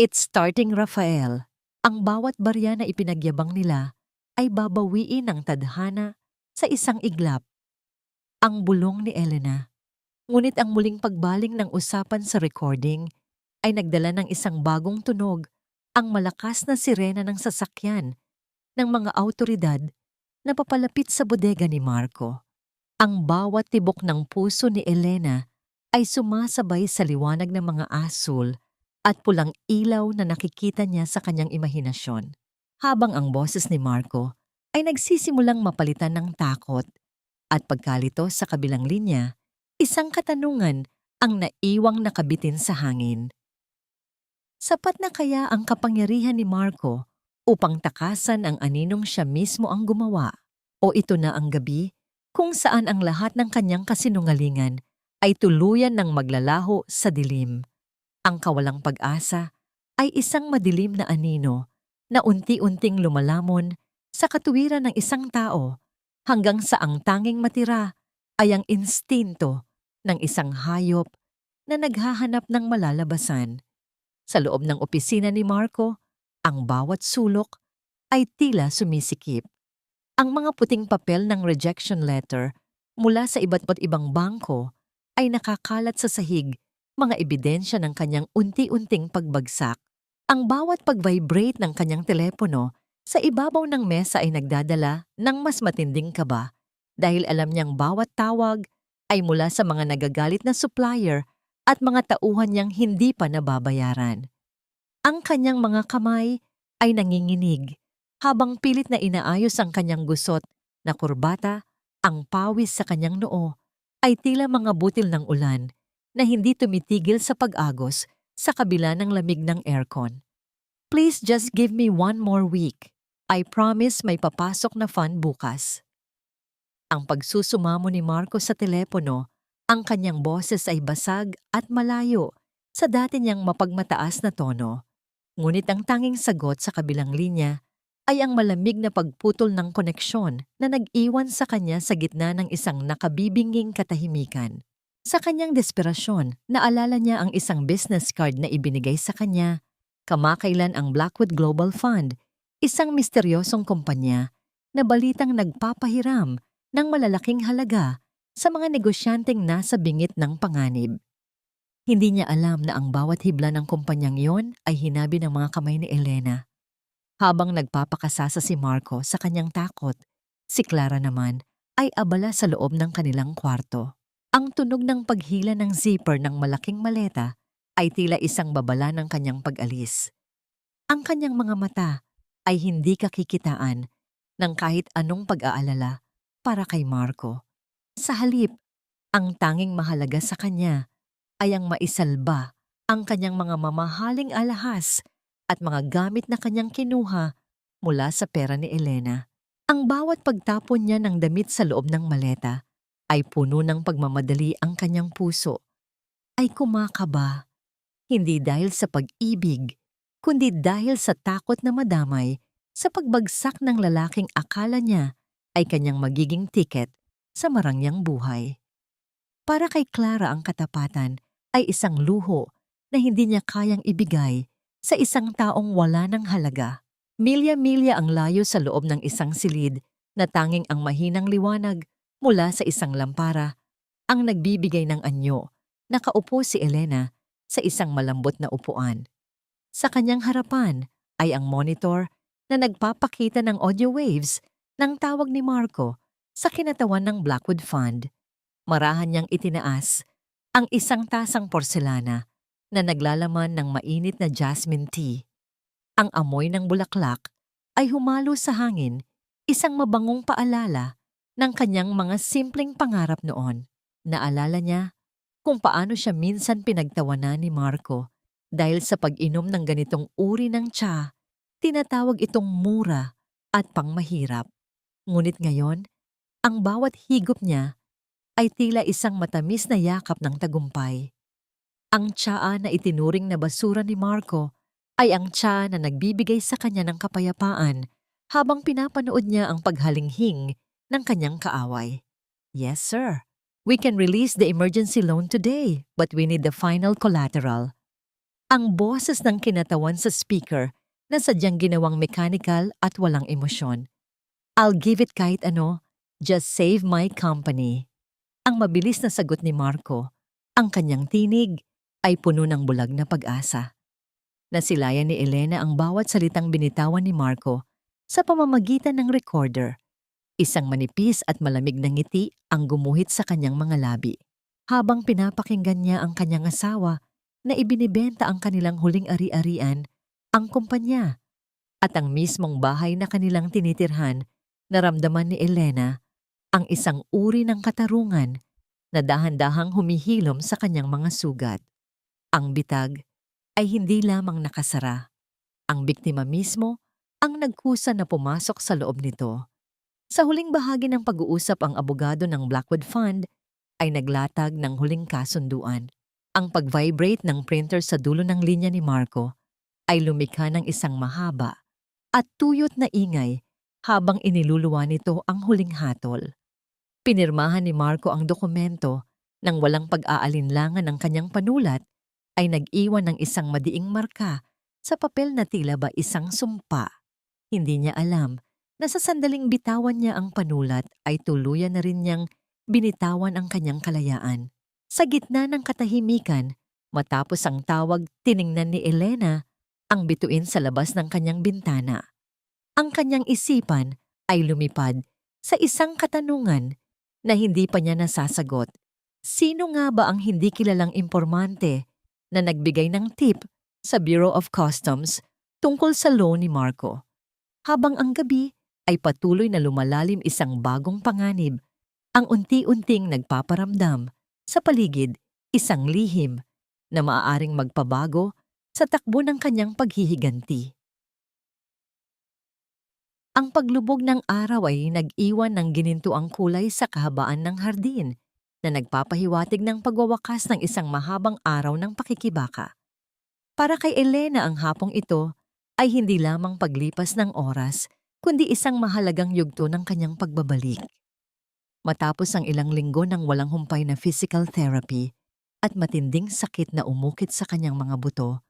It's starting, Rafael. Ang bawat barya na ipinagyabang nila ay babawiin ng tadhana sa isang iglap. Ang bulong ni Elena. Ngunit ang muling pagbaling ng usapan sa recording ay nagdala ng isang bagong tunog, ang malakas na sirena ng sasakyan ng mga awtoridad na papalapit sa bodega ni Marco. Ang bawat tibok ng puso ni Elena ay sumasabay sa liwanag ng mga asul at pulang ilaw na nakikita niya sa kanyang imahinasyon. Habang ang boses ni Marco ay nagsisimulang mapalitan ng takot at pagkalito sa kabilang linya, isang katanungan ang naiwang nakabitin sa hangin. Sapat na kaya ang kapangyarihan ni Marco upang takasan ang aninong siya mismo ang gumawa? O ito na ang gabi kung saan ang lahat ng kanyang kasinungalingan ay tuluyan ng maglalaho sa dilim? Ang kawalang pag-asa ay isang madilim na anino na unti-unting lumalamon sa katuwiran ng isang tao hanggang sa ang tanging matira ay ang instinto ng isang hayop na naghahanap ng malalabasan. Sa loob ng opisina ni Marco, ang bawat sulok ay tila sumisikip. Ang mga puting papel ng rejection letter mula sa iba't ibang bangko ay nakakalat sa sahig, mga ebidensya ng kanyang unti-unting pagbagsak. Ang bawat pag-vibrate ng kanyang telepono sa ibabaw ng mesa ay nagdadala ng mas matinding kaba dahil alam niyang bawat tawag ay mula sa mga nagagalit na supplier at mga tauhan niyang hindi pa nababayaran. Ang kanyang mga kamay ay nanginginig habang pilit na inaayos ang kanyang gusot na kurbata, ang pawis sa kanyang noo ay tila mga butil ng ulan na hindi tumitigil sa pag-agos sa kabila ng lamig ng aircon. Please just give me one more week. I promise may papasok na fund bukas. Ang pagsusumamo ni Marco sa telepono, ang kanyang boses ay basag at malayo sa dati niyang mapagmataas na tono. Ngunit ang tanging sagot sa kabilang linya ay ang malamig na pagputol ng koneksyon na nag-iwan sa kanya sa gitna ng isang nakabibinging katahimikan. Sa kanyang desperasyon, naalala niya ang isang business card na ibinigay sa kanya. Kamakailan ang Blackwood Global Fund, isang misteryosong kumpanya na balitang nagpapahiram ng malalaking halaga sa mga negosyanteng nasa bingit ng panganib. Hindi niya alam na ang bawat hibla ng kumpanyang yon ay hinabi ng mga kamay ni Elena. Habang nagpapakasasa si Marco sa kanyang takot, si Clara naman ay abala sa loob ng kanilang kwarto. Ang tunog ng paghila ng zipper ng malaking maleta ay tila isang babala ng kanyang pag-alis. Ang kanyang mga mata ay hindi kakikitaan ng kahit anong pag-aalala para kay Marco. Sa halip, ang tanging mahalaga sa kanya ay ang maisalba ang kanyang mga mamahaling alahas at mga gamit na kanyang kinuha mula sa pera ni Elena. Ang bawat pagtapon niya ng damit sa loob ng maleta ay puno ng pagmamadali ang kanyang puso. ay kumakaba, hindi dahil sa pag-ibig, kundi dahil sa takot na madamay sa pagbagsak ng lalaking akala niya ay kanyang magiging tiket sa marangyang buhay. Para kay Clara ang katapatan ay isang luho na hindi niya kayang ibigay sa isang taong wala ng halaga. Milya-milya ang layo sa loob ng isang silid na tanging ang mahinang liwanag mula sa isang lampara ang nagbibigay ng anyo. Nakaupo si Elena sa isang malambot na upuan. Sa kanyang harapan ay ang monitor na nagpapakita ng audio waves ng tawag ni Marco sa kinatawan ng Blackwood Fund. Marahan niyang itinaas ang isang tasang porselana na naglalaman ng mainit na jasmine tea. Ang amoy ng bulaklak ay humalo sa hangin, isang mabangong paalala ng kanyang mga simpleng pangarap noon. Naalala niya kung paano siya minsan pinagtawanan ni Marco dahil sa pag-inom ng ganitong uri ng tsa, tinatawag itong mura at pangmahirap. Ngunit ngayon, ang bawat higop niya ay tila isang matamis na yakap ng tagumpay. Ang tsaa na itinuring na basura ni Marco ay ang tsa na nagbibigay sa kanya ng kapayapaan habang pinapanood niya ang paghalinghing ng kanyang kaaway. Yes, sir. We can release the emergency loan today, but we need the final collateral. Ang boses ng kinatawan sa speaker na sadyang ginawang mechanical at walang emosyon. I'll give it kahit ano, just save my company. Ang mabilis na sagot ni Marco, ang kanyang tinig ay puno ng bulag na pag-asa. Nasilayan ni Elena ang bawat salitang binitawan ni Marco sa pamamagitan ng recorder. Isang manipis at malamig na ngiti ang gumuhit sa kanyang mga labi. Habang pinapakinggan niya ang kanyang asawa na ibinibenta ang kanilang huling ari-arian, ang kumpanya, at ang mismong bahay na kanilang tinitirhan, naramdaman ni Elena ang isang uri ng katarungan na dahan-dahang humihilom sa kanyang mga sugat. Ang bitag ay hindi lamang nakasara. Ang biktima mismo ang nagkusa na pumasok sa loob nito. Sa huling bahagi ng pag-uusap ang abogado ng Blackwood Fund ay naglatag ng huling kasunduan. Ang pag-vibrate ng printer sa dulo ng linya ni Marco ay lumikha ng isang mahaba at tuyot na ingay habang iniluluwa nito ang huling hatol. Pinirmahan ni Marco ang dokumento nang walang pag-aalinlangan ng kanyang panulat ay nag-iwan ng isang madiing marka sa papel na tila ba isang sumpa. Hindi niya alam na sa sandaling bitawan niya ang panulat ay tuluyan na rin niyang binitawan ang kanyang kalayaan. Sa gitna ng katahimikan, matapos ang tawag, tiningnan ni Elena ang bituin sa labas ng kanyang bintana. Ang kanyang isipan ay lumipad sa isang katanungan na hindi pa niya nasasagot. Sino nga ba ang hindi kilalang impormante na nagbigay ng tip sa Bureau of Customs tungkol sa loan ni Marco? Habang ang gabi ay patuloy na lumalalim isang bagong panganib, ang unti-unting nagpaparamdam sa paligid isang lihim na maaaring magpabago sa takbo ng kanyang paghihiganti. Ang paglubog ng araw ay nag-iwan ng ginintuang kulay sa kahabaan ng hardin na nagpapahiwatig ng pagwawakas ng isang mahabang araw ng pakikibaka. Para kay Elena ang hapong ito ay hindi lamang paglipas ng oras, kundi isang mahalagang yugto ng kanyang pagbabalik. Matapos ang ilang linggo ng walang humpay na physical therapy at matinding sakit na umukit sa kanyang mga buto,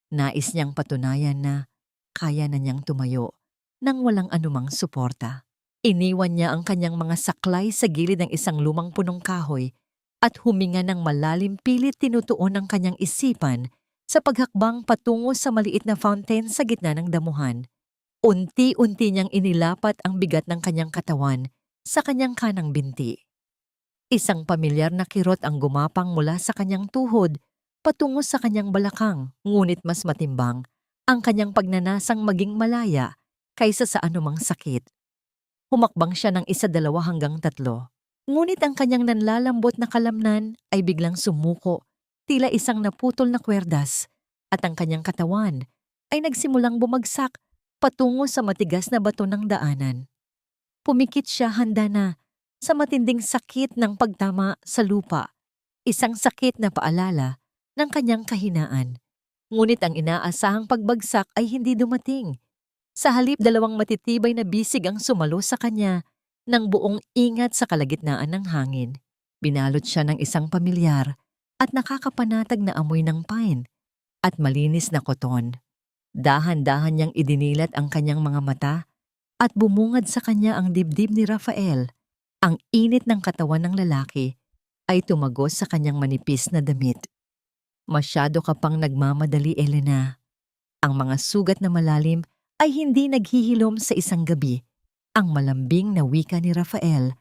nais niyang patunayan na kaya na niyang tumayo nang walang anumang suporta. Iniwan niya ang kanyang mga saklay sa gilid ng isang lumang punong kahoy at huminga ng malalim, pilit tinutuon ang kanyang isipan sa paghakbang patungo sa maliit na fountain sa gitna ng damuhan. Unti-unti niyang inilapat ang bigat ng kanyang katawan sa kanyang kanang binti. Isang pamilyar na kirot ang gumapang mula sa kanyang tuhod patungo sa kanyang balakang, ngunit mas matimbang ang kanyang pagnanasang maging malaya kaysa sa anumang sakit. Humakbang siya ng 1, 2 hanggang 3. Ngunit ang kanyang nanlalambot na kalamnan ay biglang sumuko, tila isang naputol na kwerdas, at ang kanyang katawan ay nagsimulang bumagsak patungo sa matigas na bato ng daanan. Pumikit siya handa na sa matinding sakit ng pagtama sa lupa, isang sakit na paalala ng kanyang kahinaan. Ngunit ang inaasahang pagbagsak ay hindi dumating. Sa halip, dalawang matitibay na bisig ang sumalo sa kanya ng buong ingat sa kalagitnaan ng hangin. Binalot siya ng isang pamilyar at nakakapanatag na amoy ng pine at malinis na koton. Dahan-dahan niyang idinilat ang kanyang mga mata at bumungad sa kanya ang dibdib ni Rafael. Ang init ng katawan ng lalaki ay tumagos sa kanyang manipis na damit. Masyado ka pang nagmamadali, Elena. Ang mga sugat na malalim ay hindi naghihilom sa isang gabi. Ang malambing na wika ni Rafael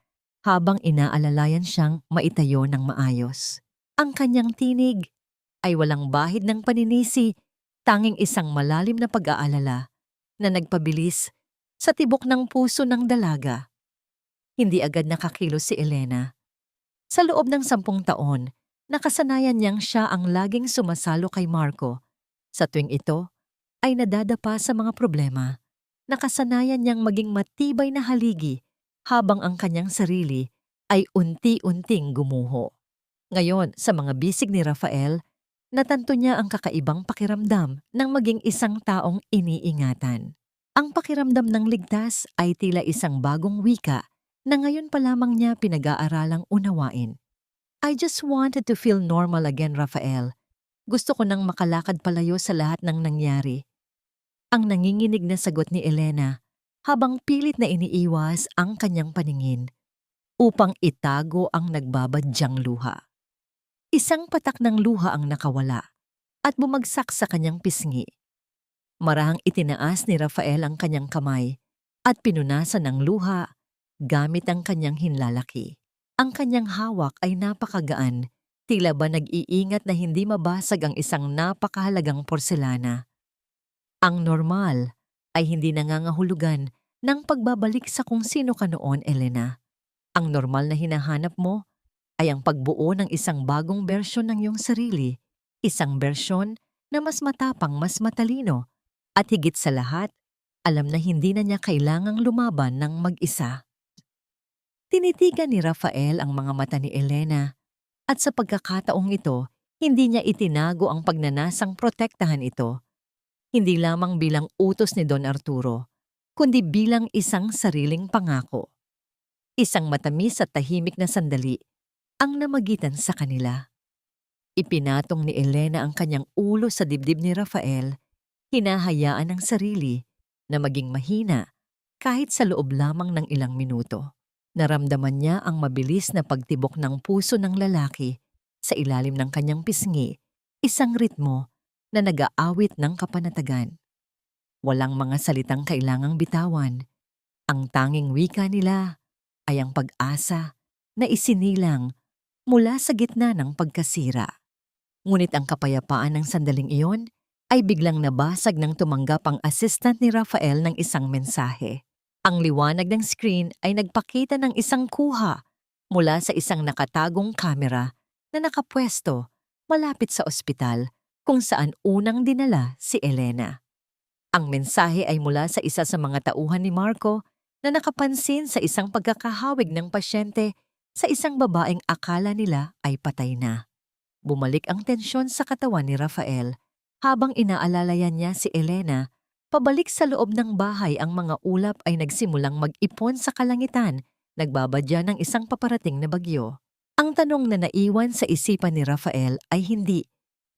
habang inaalalayan siyang maitayo ng maayos. Ang kanyang tinig ay walang bahid ng paninisi, tanging isang malalim na pag-aalala na nagpabilis sa tibok ng puso ng dalaga. Hindi agad nakakilos si Elena. Sa loob ng 10 taon, nakasanayan niyang siya ang laging sumasalo kay Marco. Sa tuwing ito ay nadadapa sa mga problema, nakasanayan niyang maging matibay na haligi habang ang kanyang sarili ay unti-unting gumuho. Ngayon, sa mga bisig ni Rafael, natanto niya ang kakaibang pakiramdam ng maging isang taong iniingatan. Ang pakiramdam ng ligtas ay tila isang bagong wika na ngayon pa lamang niya pinag-aaralang unawain. I just wanted to feel normal again, Rafael. Gusto ko nang makalakad palayo sa lahat ng nangyari. Ang nanginginig na sagot ni Elena habang pilit na iniiwas ang kanyang paningin upang itago ang nagbabadyang luha. Isang patak ng luha ang nakawala at bumagsak sa kanyang pisngi. Marahang itinaas ni Rafael ang kanyang kamay at pinunasan ng luha gamit ang kanyang hinlalaki. Ang kanyang hawak ay napakagaan, tila ba nag-iingat na hindi mabasag ang isang napakahalagang porselana. Ang normal ay hindi nangangahulugan ng pagbabalik sa kung sino ka noon, Elena. Ang normal na hinahanap mo ay ang pagbuo ng isang bagong bersyon ng iyong sarili, isang bersyon na mas matapang, mas matalino, at higit sa lahat, alam na hindi na niya kailangang lumaban ng mag-isa. Tinitigan ni Rafael ang mga mata ni Elena at sa pagkakataong ito, hindi niya itinago ang pagnanasang protektahan ito. Hindi lamang bilang utos ni Don Arturo, kundi bilang isang sariling pangako. Isang matamis at tahimik na sandali ang namagitan sa kanila. Ipinatong ni Elena ang kanyang ulo sa dibdib ni Rafael, hinahayaan ng sarili na maging mahina kahit sa loob lamang ng ilang minuto. Naramdaman niya ang mabilis na pagtibok ng puso ng lalaki sa ilalim ng kanyang pisngi, isang ritmo na nag-aawit ng kapanatagan. Walang mga salitang kailangang bitawan. Ang tanging wika nila ay ang pag-asa na isinilang mula sa gitna ng pagkasira. Ngunit ang kapayapaan ng sandaling iyon ay biglang nabasag nang tumanggap ang assistant ni Rafael ng isang mensahe. Ang liwanag ng screen ay nagpakita ng isang kuha mula sa isang nakatagong kamera na nakapwesto malapit sa ospital kung saan unang dinala si Elena. Ang mensahe ay mula sa isa sa mga tauhan ni Marco na nakapansin sa isang pagkakahawig ng pasyente sa isang babaeng akala nila ay patay na. Bumalik ang tensyon sa katawan ni Rafael habang inaalalayan niya si Elena. Pabalik sa loob ng bahay, ang mga ulap ay nagsimulang mag-ipon sa kalangitan, nagbabadya ng isang paparating na bagyo. Ang tanong na naiwan sa isipan ni Rafael ay hindi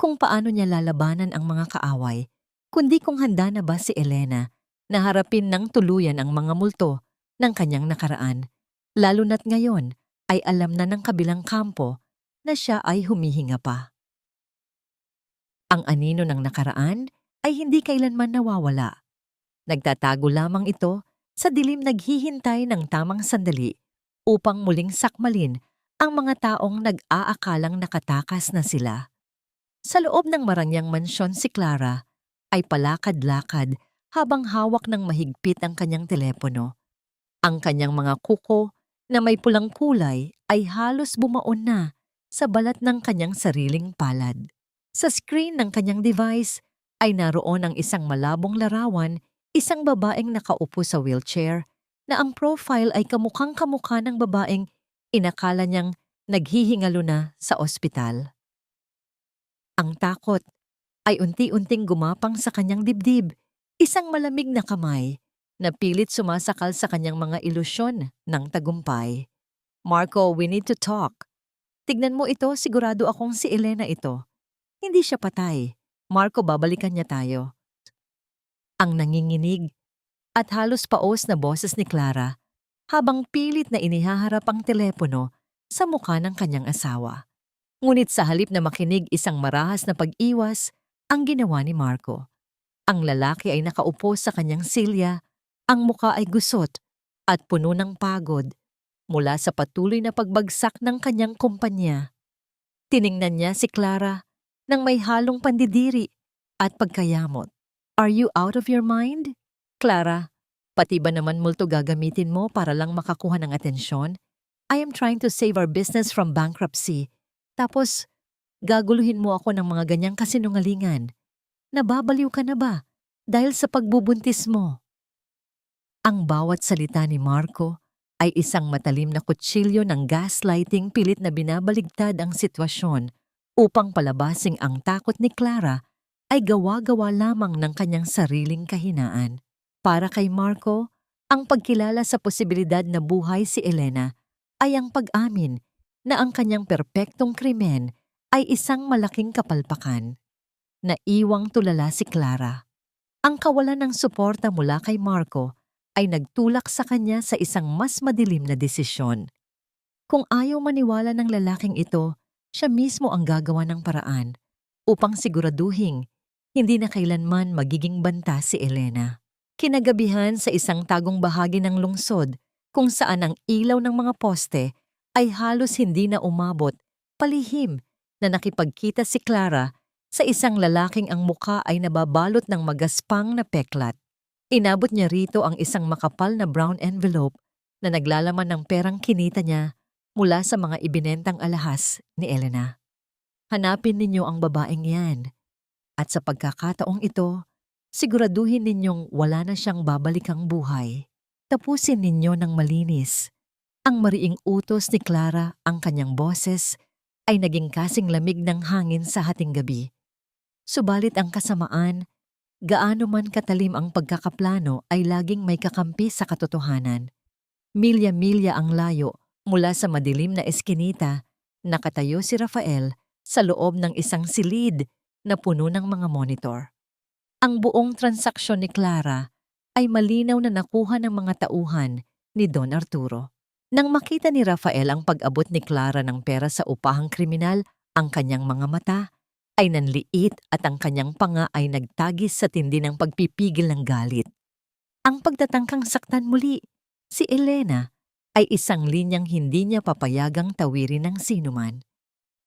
kung paano niya lalabanan ang mga kaaway, kundi kung handa na ba si Elena na harapin ng tuluyan ang mga multo ng kanyang nakaraan, lalo na't ngayon ay alam na ng kabilang kampo na siya ay humihinga pa. Ang anino ng nakaraan ay hindi kailanman nawawala. Nagtatago lamang ito sa dilim, naghihintay ng tamang sandali upang muling sakmalin ang mga taong nag-aakalang nakatakas na sila. Sa loob ng marangyang mansyon, si Clara ay palakad-lakad habang hawak ng mahigpit ang kanyang telepono. Ang kanyang mga kuko na may pulang kulay ay halos bumaon na sa balat ng kanyang sariling palad. Sa screen ng kanyang device ay naroon ang isang malabong larawan, isang babaeng nakaupo sa wheelchair na ang profile ay kamukhang-kamukha ng babaeng inakala niyang naghihingalo na sa ospital. Ang takot ay unti-unting gumapang sa kanyang dibdib, isang malamig na kamay na pilit sumasakal sa kanyang mga ilusyon ng tagumpay. Marco, we need to talk. Tignan mo ito, sigurado akong si Elena ito. Hindi siya patay. Marco, babalikan niya tayo. Ang nanginginig at halos paos na boses ni Clara habang pilit na inihaharap ang telepono sa mukha ng kanyang asawa. Ngunit sa halip na makinig isang marahas na pag-iwas, ang ginawa ni Marco. Ang lalaki ay nakaupo sa kanyang silya, ang mukha ay gusot at puno ng pagod mula sa patuloy na pagbagsak ng kanyang kumpanya. Tiningnan niya si Clara nang may halong pandidiri at pagkayamot. Are you out of your mind? Clara, pati ba naman multo gagamitin mo para lang makakuha ng atensyon? I am trying to save our business from bankruptcy. Tapos, gaguluhin mo ako ng mga ganyang kasinungalingan. Nababaliw ka na ba dahil sa pagbubuntis mo? Ang bawat salita ni Marco ay isang matalim na kutsilyo ng gaslighting pilit na binabaligtad ang sitwasyon upang palabasing ang takot ni Clara ay gawa-gawa lamang ng kanyang sariling kahinaan. Para kay Marco, ang pagkilala sa posibilidad na buhay si Elena ay ang pag-amin na ang kanyang perpektong krimen ay isang malaking kapalpakan. Naiwang tulala si Clara. Ang kawalan ng suporta mula kay Marco ay nagtulak sa kanya sa isang mas madilim na desisyon. Kung ayaw maniwala ng lalaking ito, siya mismo ang gagawa ng paraan upang siguraduhing hindi na kailanman magiging banta si Elena. Kinagabihan sa isang tagong bahagi ng lungsod kung saan ang ilaw ng mga poste ay halos hindi na umabot, palihim na nakipagkita si Clara sa isang lalaking ang muka ay nababalot ng magaspang na peklat. Inabot niya rito ang isang makapal na brown envelope na naglalaman ng perang kinita niya mula sa mga ibinentang alahas ni Elena. Hanapin ninyo ang babaeng yan at sa pagkakataong ito, siguraduhin ninyong wala na siyang babalikang buhay. Tapusin ninyo ng malinis. Ang mariing utos ni Clara, ang kanyang boses, ay naging kasing lamig ng hangin sa hating gabi. Subalit ang kasamaan, gaano man katalim ang pagkakaplano ay laging may kakampi sa katotohanan. Milya-milya ang layo mula sa madilim na eskinita, nakatayo si Rafael sa loob ng isang silid na puno ng mga monitor. Ang buong transaksyon ni Clara ay malinaw na nakuha ng mga tauhan ni Don Arturo. Nang makita ni Rafael ang pag-abot ni Clara ng pera sa upahang kriminal, ang kanyang mga mata ay nanliit at ang kanyang panga ay nagtagis sa tindi ng pagpipigil ng galit. Ang pagtatangkang saktan muli, si Elena, ay isang linyang hindi niya papayagang tawirin ng sinuman.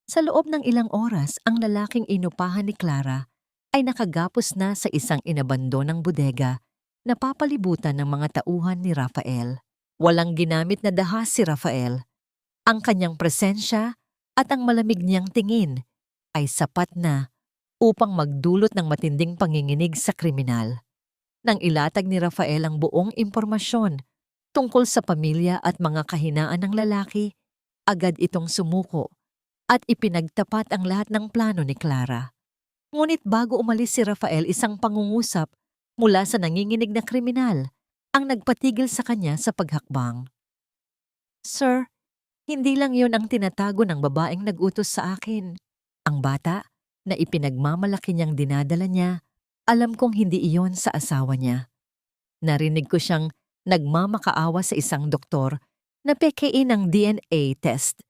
Sa loob ng ilang oras, ang lalaking inupahan ni Clara ay nakagapos na sa isang inabandonang bodega na papalibutan ng mga tauhan ni Rafael. Walang ginamit na dahas si Rafael. Ang kanyang presensya at ang malamig niyang tingin ay sapat na upang magdulot ng matinding panginginig sa kriminal. Nang ilatag ni Rafael ang buong impormasyon tungkol sa pamilya at mga kahinaan ng lalaki, agad itong sumuko at ipinagtapat ang lahat ng plano ni Clara. Ngunit bago umalis si Rafael, isang pangungusap mula sa nanginginig na kriminal ang nagpatigil sa kanya sa paghakbang. Sir, hindi lang yon ang tinatago ng babaeng nag-utos sa akin. Ang bata na ipinagmamalaki niyang dinadala niya, alam kong hindi iyon sa asawa niya. Narinig ko siyang nagmamakaawa sa isang doktor na pekein ng DNA test.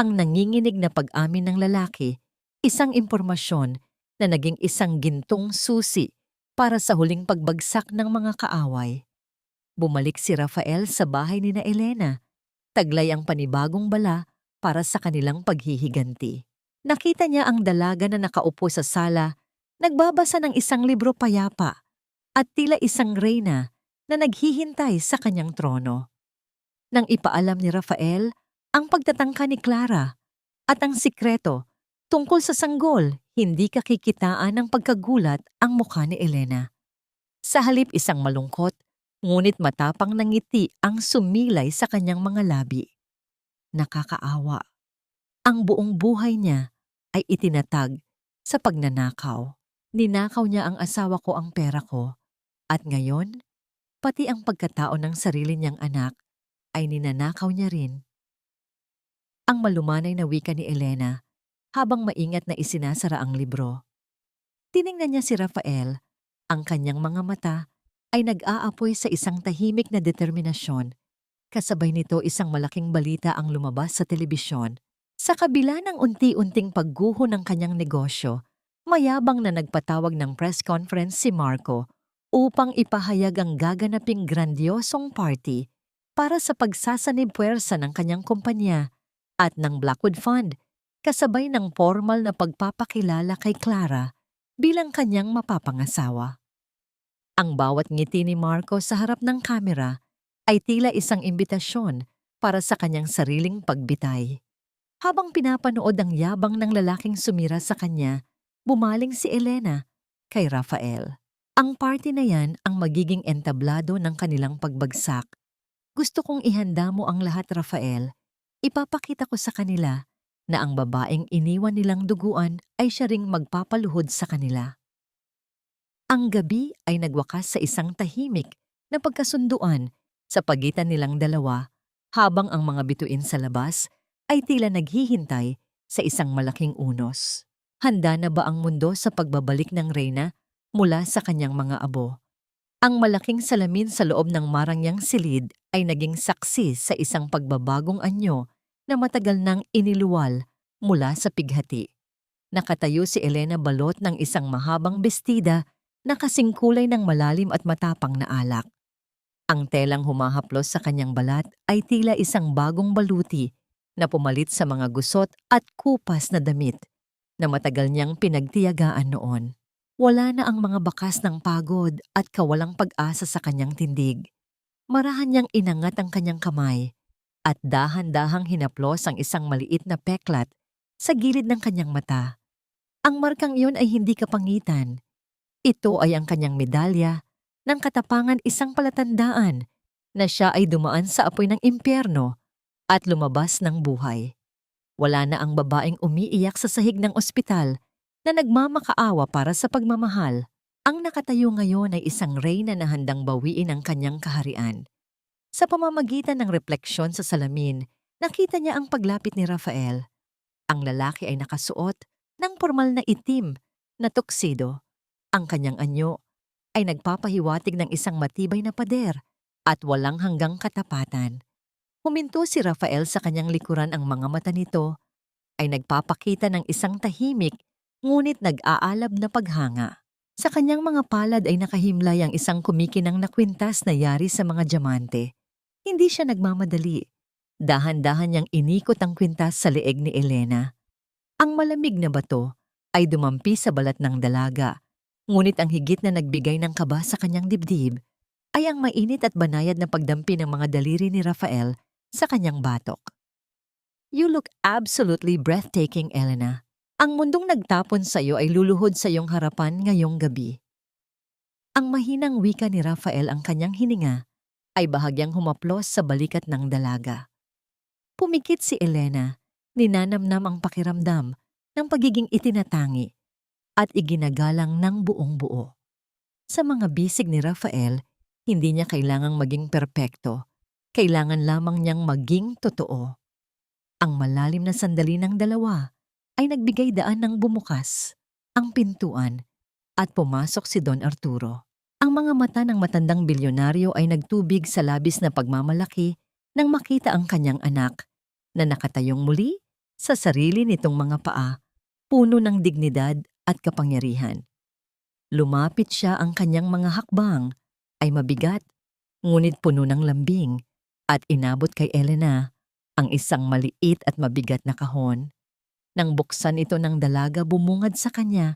Ang nanginginig na pag-amin ng lalaki, isang impormasyon na naging isang gintong susi para sa huling pagbagsak ng mga kaaway. Bumalik si Rafael sa bahay ni na Elena, taglay ang panibagong bala para sa kanilang paghihiganti. Nakita niya ang dalaga na nakaupo sa sala, nagbabasa ng isang libro payapa at tila isang reyna na naghihintay sa kanyang trono. Nang ipaalam ni Rafael ang pagtatangka ni Clara at ang sikreto tungkol sa sanggol, hindi kakikitaan ng pagkagulat ang mukha ni Elena. Sa halip isang malungkot, ngunit matapang na ngiti ang sumilay sa kanyang mga labi. Nakakaawa. Ang buong buhay niya ay itinatag Sa pagnanakaw, ninakaw niya ang asawa ko ang pera ko, at ngayon, pati ang pagkatao ng sarili niyang anak ay ninanakaw niya rin. Ang malumanay na wika ni Elena habang maingat na isinasara ang libro. Tiningnan niya si Rafael, ang kanyang mga mata ay nag-aapoy sa isang tahimik na determinasyon. Kasabay nito isang malaking balita ang lumabas sa telebisyon. Sa kabila ng unti-unting pagguho ng kanyang negosyo, mayabang na nagpatawag ng press conference si Marco upang ipahayag ang gaganaping grandiosong party para sa pagsasanib puwersa ng kanyang kumpanya at ng Blackwood Fund, kasabay ng formal na pagpapakilala kay Clara bilang kanyang mapapangasawa. Ang bawat ngiti ni Marco sa harap ng kamera ay tila isang imbitasyon para sa kanyang sariling pagbitay. Habang pinapanood ang yabang ng lalaking sumira sa kanya, bumaling si Elena kay Rafael. Ang party na yan ang magiging entablado ng kanilang pagbagsak. Gusto kong ihanda mo ang lahat, Rafael. Ipapakita ko sa kanila na ang babaeng iniwan nilang duguan ay siya ring magpapaluhod sa kanila. Ang gabi ay nagwakas sa isang tahimik na pagkasunduan sa pagitan nilang dalawa, habang ang mga bituin sa labas ay tila naghihintay sa isang malaking unos. Handa na ba ang mundo sa pagbabalik ng reyna mula sa kanyang mga abo? Ang malaking salamin sa loob ng marangyang silid ay naging saksi sa isang pagbabagong anyo na matagal nang iniluwal mula sa pighati. Nakatayo si Elena balot ng isang mahabang bestida na kasing kulay ng malalim at matapang na alak. Ang telang humahaplos sa kanyang balat ay tila isang bagong baluti na pumalit sa mga gusot at kupas na damit na matagal niyang pinagtiyagaan noon. Wala na ang mga bakas ng pagod at kawalang pag-asa sa kanyang tindig. Marahan niyang inangat ang kanyang kamay at dahan-dahang hinaplos ang isang maliit na peklat sa gilid ng kanyang mata. Ang markang iyon ay hindi kapangitan. Ito ay ang kanyang medalya ng katapangan, isang palatandaan na siya ay dumaan sa apoy ng impyerno at lumabas ng buhay. Wala na ang babaeng umiiyak sa sahig ng ospital na nagmamakaawa para sa pagmamahal. Ang nakatayo ngayon ay isang reyna na handang bawiin ang kanyang kaharian. Sa pamamagitan ng refleksyon sa salamin, nakita niya ang paglapit ni Rafael. Ang lalaki ay nakasuot ng formal na itim na tuxedo. Ang kanyang anyo ay nagpapahiwatig ng isang matibay na pader at walang hanggang katapatan. Huminto si Rafael sa kanyang likuran, ang mga mata nito ay nagpapakita ng isang tahimik ngunit nag-aalab na paghanga. Sa kanyang mga palad ay nakahimlay ang isang kumikinang na kwintas na yari sa mga diamante. Hindi siya nagmamadali. Dahan-dahan niyang inikot ang kwintas sa leeg ni Elena. Ang malamig na bato ay dumampi sa balat ng dalaga. Ngunit ang higit na nagbigay ng kaba sa kanyang dibdib ay ang mainit at banayad na pagdampi ng mga daliri ni Rafael sa kanyang batok. "You look absolutely breathtaking, Elena. Ang mundong nagtapon sa iyo ay luluhod sa iyong harapan ngayong gabi." Ang mahinang wika ni Rafael, ang kanyang hininga, ay bahagyang humaplos sa balikat ng dalaga. Pumikit si Elena, ninanamnam ang pakiramdam ng pagiging itinatangi at iginagalang ng buong buo. Sa mga bisig ni Rafael, hindi niya kailangang maging perpekto. Kailangan lamang niyang maging totoo. Ang malalim na sandali ng dalawa ay nagbigay daan ng bumukas ang pintuan at pumasok si Don Arturo. Ang mga mata ng matandang bilyonaryo ay nagtubig sa labis na pagmamalaki nang makita ang kanyang anak na nakatayong muli sa sarili nitong mga paa, puno ng dignidad at kapangyarihan. Lumapit siya, ang kanyang mga hakbang ay mabigat, ngunit puno ng lambing, at inabot kay Elena ang isang maliit at mabigat na kahon. Nang buksan ito ng dalaga, bumungad sa kanya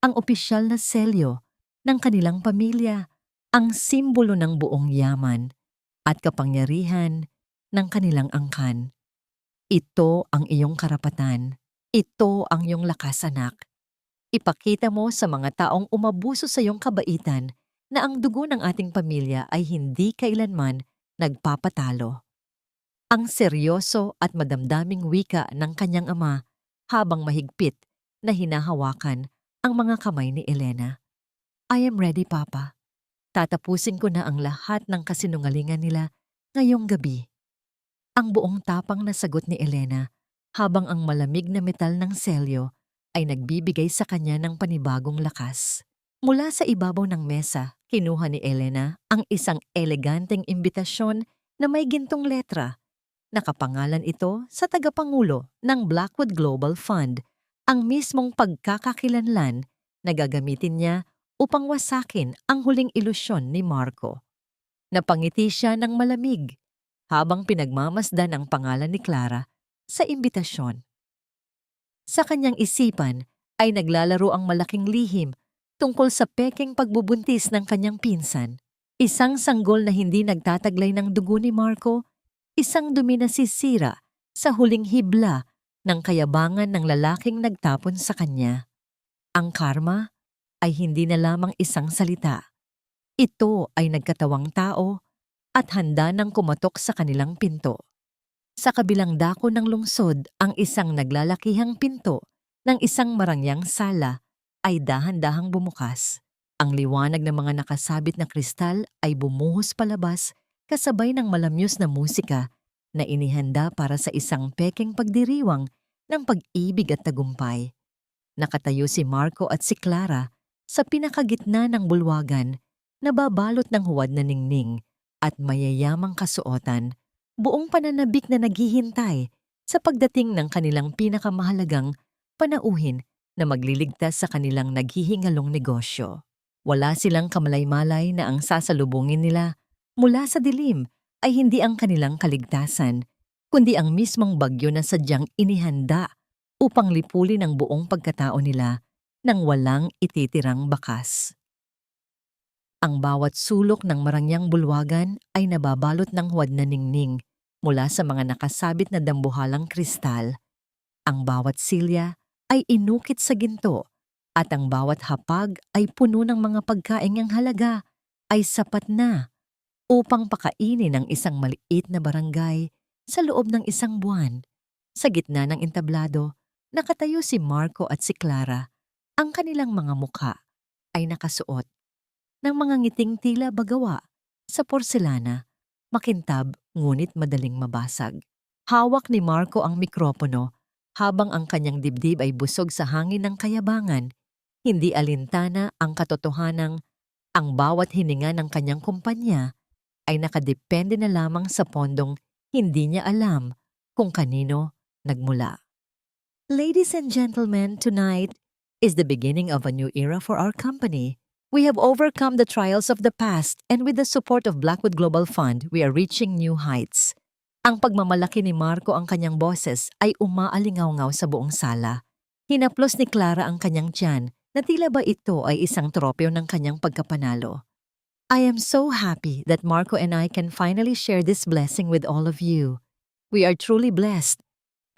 ang opisyal na selyo ng kanilang pamilya, ang simbolo ng buong yaman at kapangyarihan ng kanilang angkan. "Ito ang iyong karapatan. Ito ang iyong lakas, anak. Ipakita mo sa mga taong umabuso sa iyong kabaitan na ang dugo ng ating pamilya ay hindi kailanman nagpapatalo." Ang seryoso at madamdaming wika ng kanyang ama habang mahigpit na hinahawakan ang mga kamay ni Elena. I am ready, Papa. Tatapusin ko na ang lahat ng kasinungalingan nila ngayong gabi. Ang buong tapang na sagot ni Elena habang ang malamig na metal ng selyo ay nagbibigay sa kanya ng panibagong lakas. Mula sa ibabaw ng mesa, kinuha ni Elena ang isang eleganteng imbitasyon na may gintong letra. Nakapangalan ito sa tagapangulo ng Blackwood Global Fund, ang mismong pagkakakilanlan na gagamitin niya upang wasakin ang huling ilusyon ni Marco. Napangiti siya ng malamig habang pinagmamasdan ang pangalan ni Clara sa imbitasyon. Sa kanyang isipan ay naglalaro ang malaking lihim tungkol sa pekeng pagbubuntis ng kanyang pinsan. Isang sanggol na hindi nagtataglay ng dugo ni Marco, isang dumi na sisira sa huling hibla ng kayabangan ng lalaking nagtapon sa kanya. Ang karma ay hindi na lamang isang salita. Ito ay nagkatawang tao at handa nang kumatok sa kanilang pinto. Sa kabilang dako ng lungsod, ang isang naglalakihang pinto ng isang marangyang sala ay dahan-dahang bumukas. Ang liwanag ng mga nakasabit na kristal ay bumuhos palabas kasabay ng malamyos na musika na inihanda para sa isang pekeng pagdiriwang ng pag-ibig at tagumpay. Nakatayo si Marco at si Clara sa pinakagitna ng bulwagan na babalot ng huwad na ningning at mayayamang kasuotan, buong pananabik na naghihintay sa pagdating ng kanilang pinakamahalagang panauhin na magliligtas sa kanilang naghihingalong negosyo. Wala silang kamalay-malay na ang sasalubungin nila mula sa dilim ay hindi ang kanilang kaligtasan, kundi ang mismong bagyo na sadyang inihanda upang lipulin ang buong pagkatao nila nang walang ititirang bakas. Ang bawat sulok ng marangyang bulwagan ay nababalot ng huwad na ningning mula sa mga nakasabit na dambuhalang kristal. Ang bawat silya ay inukit sa ginto at ang bawat hapag ay puno ng mga pagkaing ang halaga ay sapat na upang pakainin ang isang maliit na barangay sa loob ng isang buwan. Sa gitna ng entablado, nakatayo si Marco at si Clara. Ang kanilang mga mukha ay nakasuot ng mga ngiting tila bagawa sa porselana, makintab ngunit madaling mabasag. Hawak ni Marco ang mikropono habang ang kanyang dibdib ay busog sa hangin ng kayabangan. Hindi alintana ang katotohanang ang bawat hininga ng kanyang kumpanya ay nakadepende na lamang sa pondong hindi niya alam kung kanino nagmula. Ladies and gentlemen, tonight is the beginning of a new era for our company. We have overcome the trials of the past and with the support of Blackwood Global Fund, we are reaching new heights. Ang pagmamalaki ni Marco ang kanyang boses ay umaalingaw-ngaw sa buong sala. Hinaplos ni Clara ang kanyang tiyan na tila ba ito ay isang tropeo ng kanyang pagkapanalo. I am so happy that Marco and I can finally share this blessing with all of you. We are truly blessed.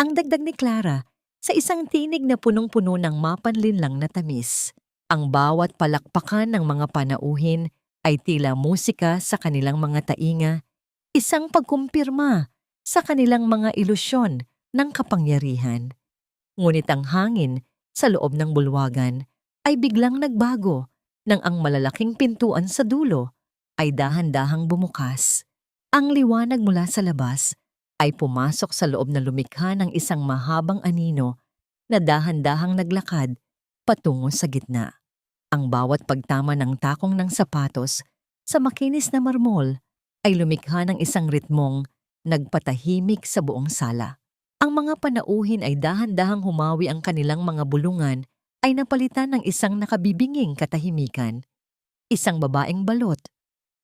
Ang dagdag ni Clara sa isang tinig na punong-puno ng mapanlinlang na tamis. Ang bawat palakpakan ng mga panauhin ay tila musika sa kanilang mga tainga, isang pagkumpirma sa kanilang mga ilusyon ng kapangyarihan. Ngunit ang hangin sa loob ng bulwagan ay biglang nagbago nang ang malalaking pintuan sa dulo ay dahan-dahang bumukas. Ang liwanag mula sa labas ay pumasok sa loob na lumikha ng isang mahabang anino na dahan-dahang naglakad patungo sa gitna. Ang bawat pagtama ng takong ng sapatos sa makinis na marmol ay lumikha ng isang ritmong nagpatahimik sa buong sala. Ang mga panauhin ay dahan-dahang humawi ang kanilang mga bulungan ay napalitan ng isang nakabibinging katahimikan. Isang babaeng balot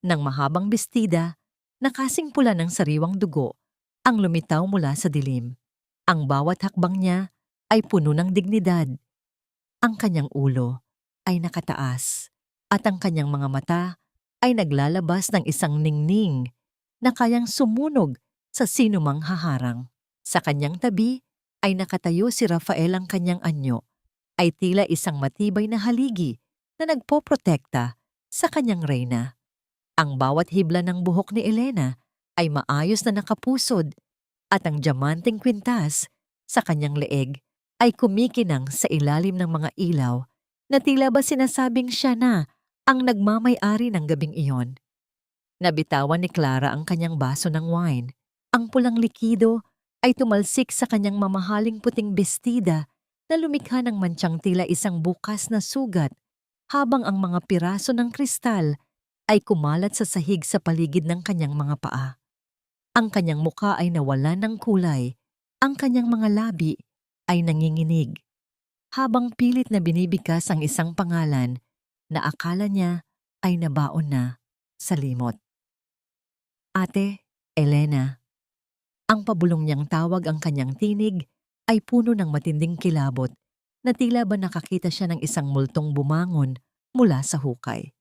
ng mahabang bestida na kasing pula ng sariwang dugo ang lumitaw mula sa dilim. Ang bawat hakbang niya ay puno ng dignidad. Ang kanyang ulo ay nakataas at ang kanyang mga mata ay naglalabas ng isang ningning na kayang sumunog sa sinumang haharang. Sa kanyang tabi ay nakatayo si Rafael, ang kanyang anyo ay tila isang matibay na haligi na nagpoprotekta sa kanyang reyna. Ang bawat hibla ng buhok ni Elena ay maayos na nakapusod at ang diamanteng kwintas sa kanyang leeg ay kumikinang sa ilalim ng mga ilaw na tila ba sinasabing siya na ang nagmamay-ari ng gabing iyon. Nabitawan ni Clara ang kanyang baso ng wine. Ang pulang likido ay tumalsik sa kanyang mamahaling puting bestida na lumikha ng mantsang tila isang bukas na sugat habang ang mga piraso ng kristal ay kumalat sa sahig sa paligid ng kanyang mga paa. Ang kanyang muka ay nawalan ng kulay, ang kanyang mga labi ay nanginginig, habang pilit na binibigkas ang isang pangalan na akala niya ay nabaon na sa limot. Ate, Elena. Ang pabulong niyang tawag ang kanyang tinig ay puno ng matinding kilabot na tila ba nakakita siya ng isang multong bumangon mula sa hukay.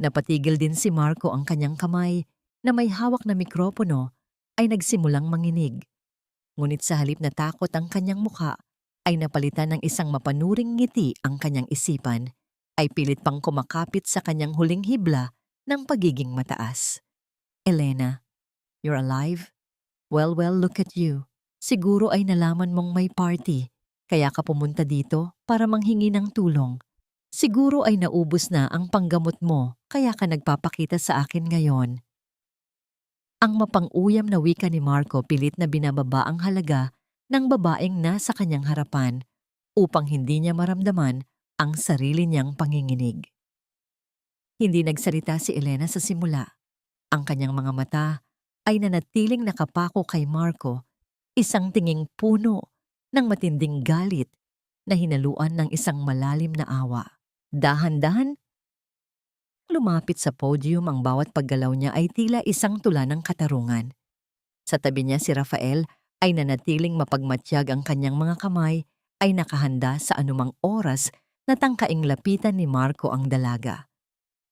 Napatigil din si Marco, ang kanyang kamay na may hawak na mikropono ay nagsimulang manginig. Ngunit sa halip na takot ang kanyang muka ay napalitan ng isang mapanuring ngiti. Ang kanyang isipan ay pilit pang kumakapit sa kanyang huling hibla ng pagiging mataas. Elena, you're alive? Well, look at you. Siguro ay nalaman mong may party, kaya ka pumunta dito para manghingi ng tulong. Siguro ay naubos na ang panggamot mo, kaya ka nagpapakita sa akin ngayon. Ang mapang-uyam na wika ni Marco pilit na binababa ang halaga ng babaeng nasa kanyang harapan upang hindi niya maramdaman ang sarili niyang panginginig. Hindi nagsalita si Elena sa simula. Ang kanyang mga mata ay nanatiling nakapako kay Marco, isang tinging puno ng matinding galit na hinaluan ng isang malalim na awa. Dahan-dahan, lumapit sa podium. Ang bawat paggalaw niya ay tila isang tula ng katarungan. Sa tabi niya si Rafael ay nanatiling mapagmatyag, ang kanyang mga kamay ay nakahanda sa anumang oras na tangkaing lapitan ni Marco ang dalaga.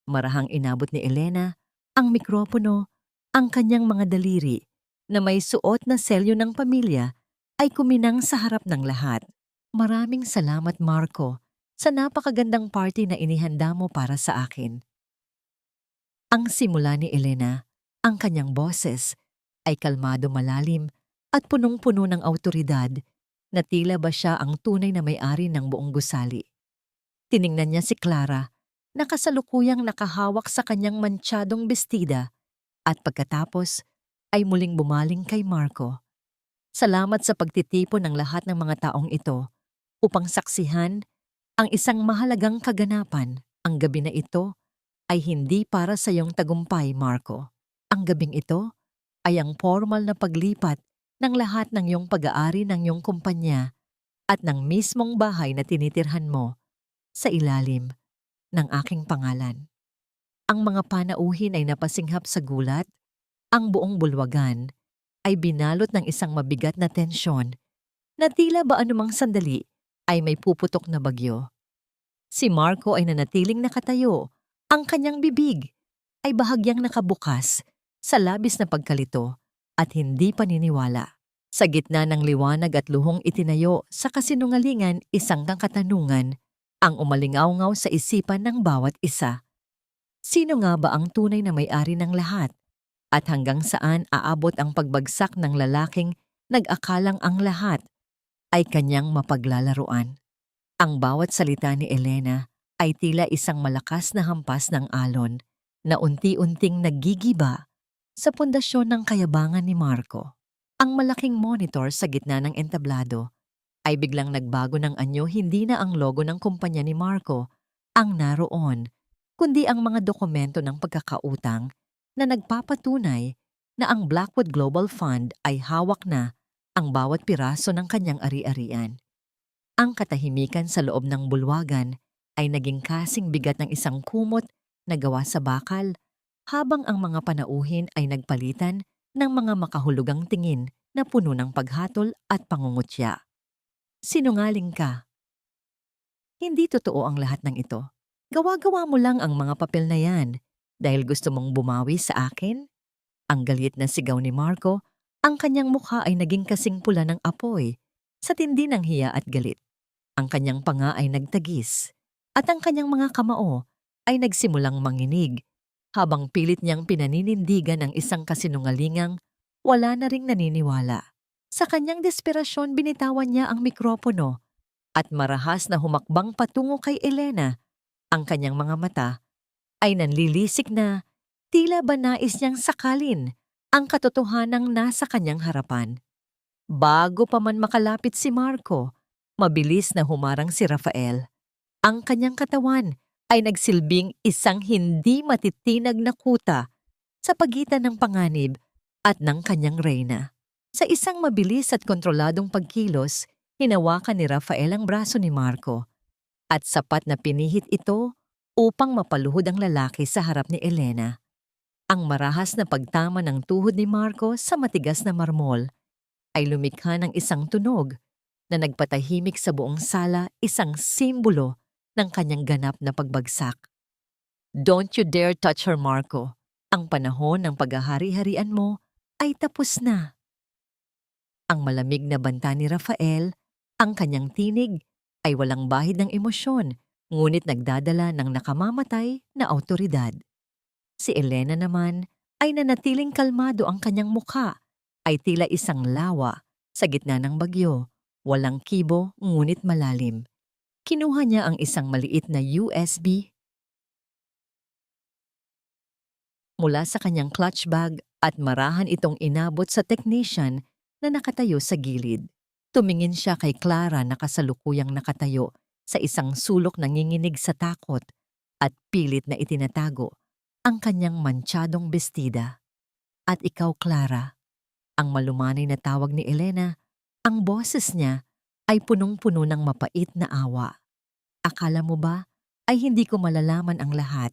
Marahang inabot ni Elena ang mikropono. Ang kanyang mga daliri na may suot na selyo ng pamilya ay kuminang sa harap ng lahat. Maraming salamat, Marco, sa napakagandang party na inihanda mo para sa akin. Ang simula ni Elena, ang kanyang boses, ay kalmado, malalim at punong-puno ng awtoridad na tila ba siya ang tunay na may-ari ng buong gusali. Tiningnan niya si Clara na kasalukuyang nakahawak sa kanyang mantsadong bestida. At pagkatapos ay muling bumaling kay Marco. Salamat sa pagtitipon ng lahat ng mga taong ito upang saksihan ang isang mahalagang kaganapan. Ang gabi na ito ay hindi para sa iyong tagumpay, Marco. Ang gabing ito ay ang formal na paglipat ng lahat ng iyong pag-aari ng iyong kumpanya at ng mismong bahay na tinitirhan mo sa ilalim ng aking pangalan. Ang mga panauhin ay napasinghap sa gulat. Ang buong bulwagan ay binalot ng isang mabigat na tensyon na tila ba anumang sandali ay may puputok na bagyo. Si Marco ay nanatiling nakatayo. Ang kanyang bibig ay bahagyang nakabukas sa labis na pagkalito at hindi paniniwala. Sa gitna ng liwanag at luhong itinayo sa kasinungalingan, isang katanungan ang umalingaw-ngaw sa isipan ng bawat isa. Sino nga ba ang tunay na may-ari ng lahat? At hanggang saan aabot ang pagbagsak ng lalaking nag-akalang ang lahat ay kanyang mapaglalaruan? Ang bawat salita ni Elena ay tila isang malakas na hampas ng alon na unti-unting naggigiba sa pundasyon ng kayabangan ni Marco. Ang malaking monitor sa gitna ng entablado ay biglang nagbago ng anyo. Hindi na ang logo ng kumpanya ni Marco ang naroon, kundi ang mga dokumento ng pagkakautang na nagpapatunay na ang Blackwood Global Fund ay hawak na ang bawat piraso ng kanyang ari-arian. Ang katahimikan sa loob ng bulwagan ay naging kasing bigat ng isang kumot na gawa sa bakal, habang ang mga panauhin ay nagpalitan ng mga makahulugang tingin na puno ng paghatol at pangungutya. Sinungaling ka. Hindi totoo ang lahat ng ito. Gawa-gawa mo lang ang mga papel na yan dahil gusto mong bumawi sa akin? Ang galit na sigaw ni Marco. Ang kanyang mukha ay naging kasing pula ng apoy sa tindi ng hiya at galit. Ang kanyang panga ay nagtagis at ang kanyang mga kamao ay nagsimulang manginig habang pilit niyang pinaninindigan ang isang kasinungalingang wala na ring naniniwala. Sa kanyang desperasyon, binitawan niya ang mikropono at marahas na humakbang patungo kay Elena. Ang kanyang mga mata ay nanlilisik na tila ba nais niyang sakalin ang katotohanang nasa kanyang harapan. Bago pa man makalapit si Marco, mabilis na humarang si Rafael. Ang kanyang katawan ay nagsilbing isang hindi matitinag na kuta sa pagitan ng panganib at ng kanyang reyna. Sa isang mabilis at kontroladong pagkilos, hinawakan ni Rafael ang braso ni Marco at sapat na pinihit ito upang mapaluhod ang lalaki sa harap ni Elena. Ang marahas na pagtama ng tuhod ni Marco sa matigas na marmol ay lumikha ng isang tunog na nagpatahimik sa buong sala, isang simbolo ng kanyang ganap na pagbagsak. Don't you dare touch her, Marco. Ang panahon ng paghahari-harian mo ay tapos na. Ang malamig na banta ni Rafael, ang kanyang tinig ay walang bahid ng emosyon, ngunit nagdadala ng nakamamatay na awtoridad. Si Elena naman ay nanatiling kalmado, ang kanyang mukha ay tila isang lawa sa gitna ng bagyo, walang kibo ngunit malalim. Kinuha niya ang isang maliit na USB mula sa kanyang clutch bag at marahan itong inabot sa technician na nakatayo sa gilid. Tumingin siya kay Clara na kasalukuyang nakatayo sa isang sulok, nanginginig sa takot at pilit na itinatago ang kanyang mantsadong bestida. At ikaw, Clara, ang malumanay na tawag ni Elena, ang boses niya ay punong-puno ng mapait na awa. Akala mo ba ay hindi ko malalaman ang lahat?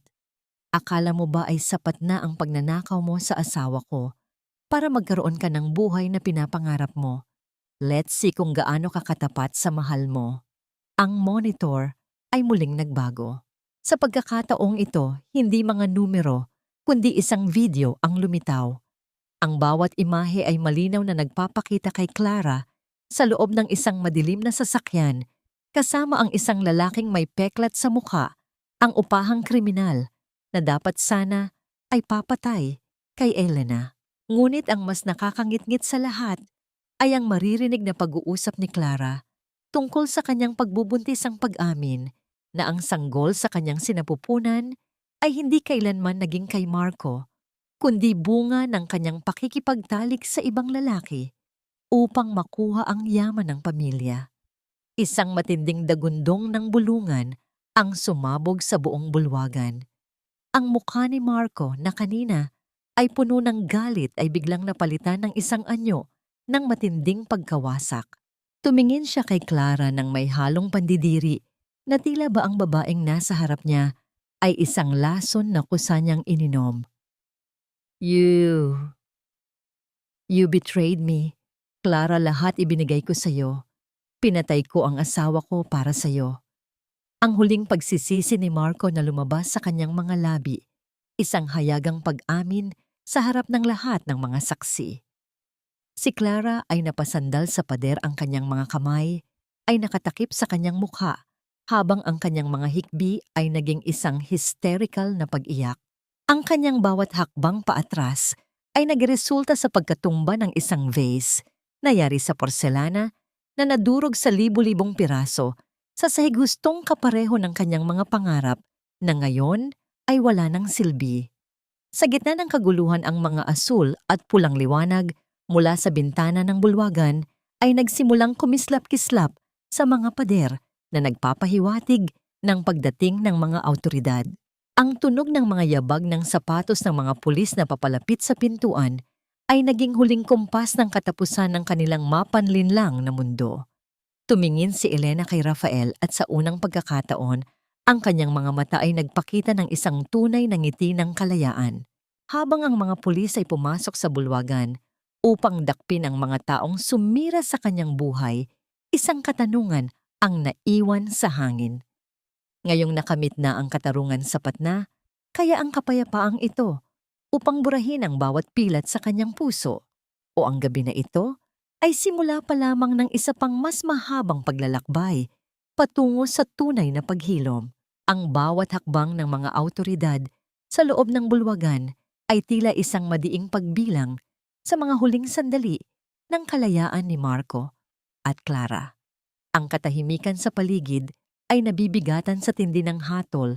Akala mo ba ay sapat na ang pagnanakaw mo sa asawa ko para magkaroon ka ng buhay na pinapangarap mo? Let's see kung gaano ka katapat sa mahal mo. Ang monitor ay muling nagbago. Sa pagkakataong ito, hindi mga numero, kundi isang video ang lumitaw. Ang bawat imahe ay malinaw na nagpapakita kay Clara sa loob ng isang madilim na sasakyan, kasama ang isang lalaking may peklat sa mukha, ang upahang kriminal na dapat sana ay papatay kay Elena. Ngunit ang mas nakakangit-ngit sa lahat ay ang maririnig na pag-uusap ni Clara tungkol sa kanyang pagbubuntis, ang pag-amin na ang sanggol sa kanyang sinapupunan ay hindi kailanman naging kay Marco, kundi bunga ng kanyang pakikipagtalik sa ibang lalaki upang makuha ang yaman ng pamilya. Isang matinding dagundong ng bulungan ang sumabog sa buong bulwagan. Ang mukha ni Marco na kanina ay puno ng galit ay biglang napalitan ng isang anyo ng matinding pagkawasak. Tumingin siya kay Clara ng may halong pandidiri na tila ba ang babaeng nasa harap niya ay isang lason na kusa niyang ininom. You betrayed me. Clara, lahat ibinigay ko sa'yo. Pinatay ko ang asawa ko para sa'yo. Ang huling pagsisisi ni Marco na lumabas sa kanyang mga labi, isang hayagang pag-amin sa harap ng lahat ng mga saksi. Si Clara ay napasandal sa pader, ang kanyang mga kamay ay nakatakip sa kanyang mukha, habang ang kanyang mga hikbi ay naging isang hysterical na pag-iyak. Ang kanyang bawat hakbang paatras ay nagresulta sa pagkatumba ng isang vase na yari sa porselana na nadurog sa libu-libong piraso sa sahig, hustong kapareho ng kanyang mga pangarap na ngayon ay wala ng silbi. Sa gitna ng kaguluhan, ang mga asul at pulang liwanag mula sa bintana ng bulwagan ay nagsimulang kumislap-kislap sa mga pader na nagpapahiwatig ng pagdating ng mga awtoridad. Ang tunog ng mga yabag ng sapatos ng mga pulis na papalapit sa pintuan ay naging huling kumpas ng katapusan ng kanilang mapanlinlang na mundo. Tumingin si Elena kay Rafael at sa unang pagkakataon, ang kanyang mga mata ay nagpakita ng isang tunay na ngiti ng kalayaan. Habang ang mga pulis ay pumasok sa bulwagan upang dakpin ang mga taong sumira sa kanyang buhay, isang katanungan ang naiwan sa hangin. Ngayong nakamit na ang katarungan, sapat na, kaya ang kapayapaang ito upang burahin ang bawat pilat sa kanyang puso? O ang gabi na ito ay simula pa lamang ng isa pang mas mahabang paglalakbay patungo sa tunay na paghilom? Ang bawat hakbang ng mga awtoridad sa loob ng bulwagan ay tila isang madiing pagbilang sa mga huling sandali ng kalayaan ni Marco at Clara. Ang katahimikan sa paligid ay nabibigatan sa tindi ng hatol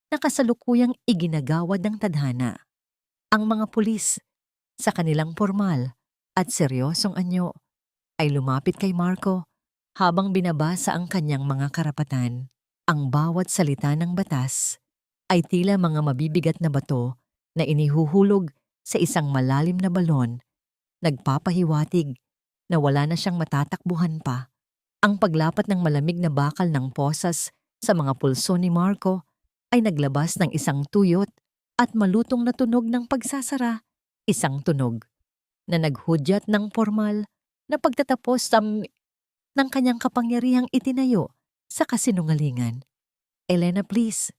na kasalukuyang iginagawad ng tadhana. Ang mga pulis, sa kanilang formal at seryosong anyo, ay lumapit kay Marco habang binabasa ang kanyang mga karapatan. Ang bawat salita ng batas ay tila mga mabibigat na bato na inihuhulog sa isang malalim na balon, nagpapahiwatig na wala na siyang matatakbuhan pa. Ang paglapat ng malamig na bakal ng posas sa mga pulso ni Marco ay naglabas ng isang tuyot at malutong na tunog ng pagsasara, isang tunog na naghudyat ng formal na pagtatapos ng kanyang kapangyarihang itinayo sa kasinungalingan. Elena, please,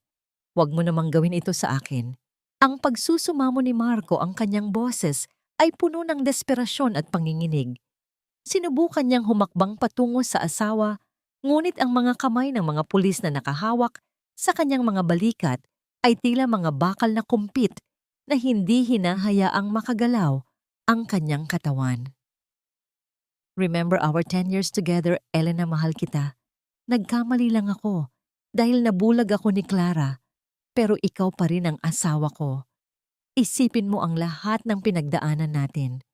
wag mo namang gawin ito sa akin. Ang pagsusumamo ni Marco ang kanyang boses ay puno ng desperasyon at panginginig. Sinubukan niyang humakbang patungo sa asawa, ngunit ang mga kamay ng mga pulis na nakahawak sa kanyang mga balikat ay tila mga bakal na kumpit na hindi hinahayaang makagalaw ang kanyang katawan. Remember our 10 years together, Elena, mahal kita. Nagkamali lang ako dahil nabulag ako ni Clara, pero ikaw pa rin ang asawa ko. Isipin mo ang lahat ng pinagdaanan natin.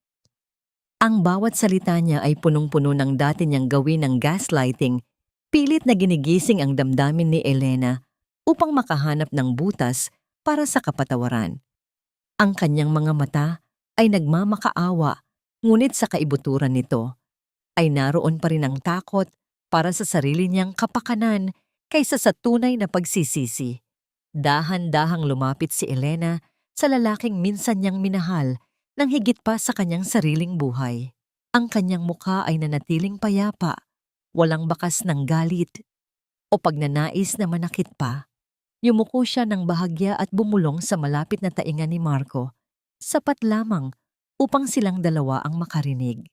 Ang bawat salita niya ay punong-puno ng dati niyang gawin ng gaslighting, pilit na ginigising ang damdamin ni Elena upang makahanap ng butas para sa kapatawaran. Ang kanyang mga mata ay nagmamakaawa, ngunit sa kaibuturan nito ay naroon pa rin ang takot para sa sarili niyang kapakanan kaysa sa tunay na pagsisisi. Dahan-dahang lumapit si Elena sa lalaking minsan niyang minahal nang higit pa sa kanyang sariling buhay. Ang kanyang mukha ay nanatiling payapa, walang bakas ng galit o pagnanais na manakit pa. Yumuko siya ng bahagya at bumulong sa malapit na tainga ni Marco, sapat lamang upang silang dalawa ang makarinig.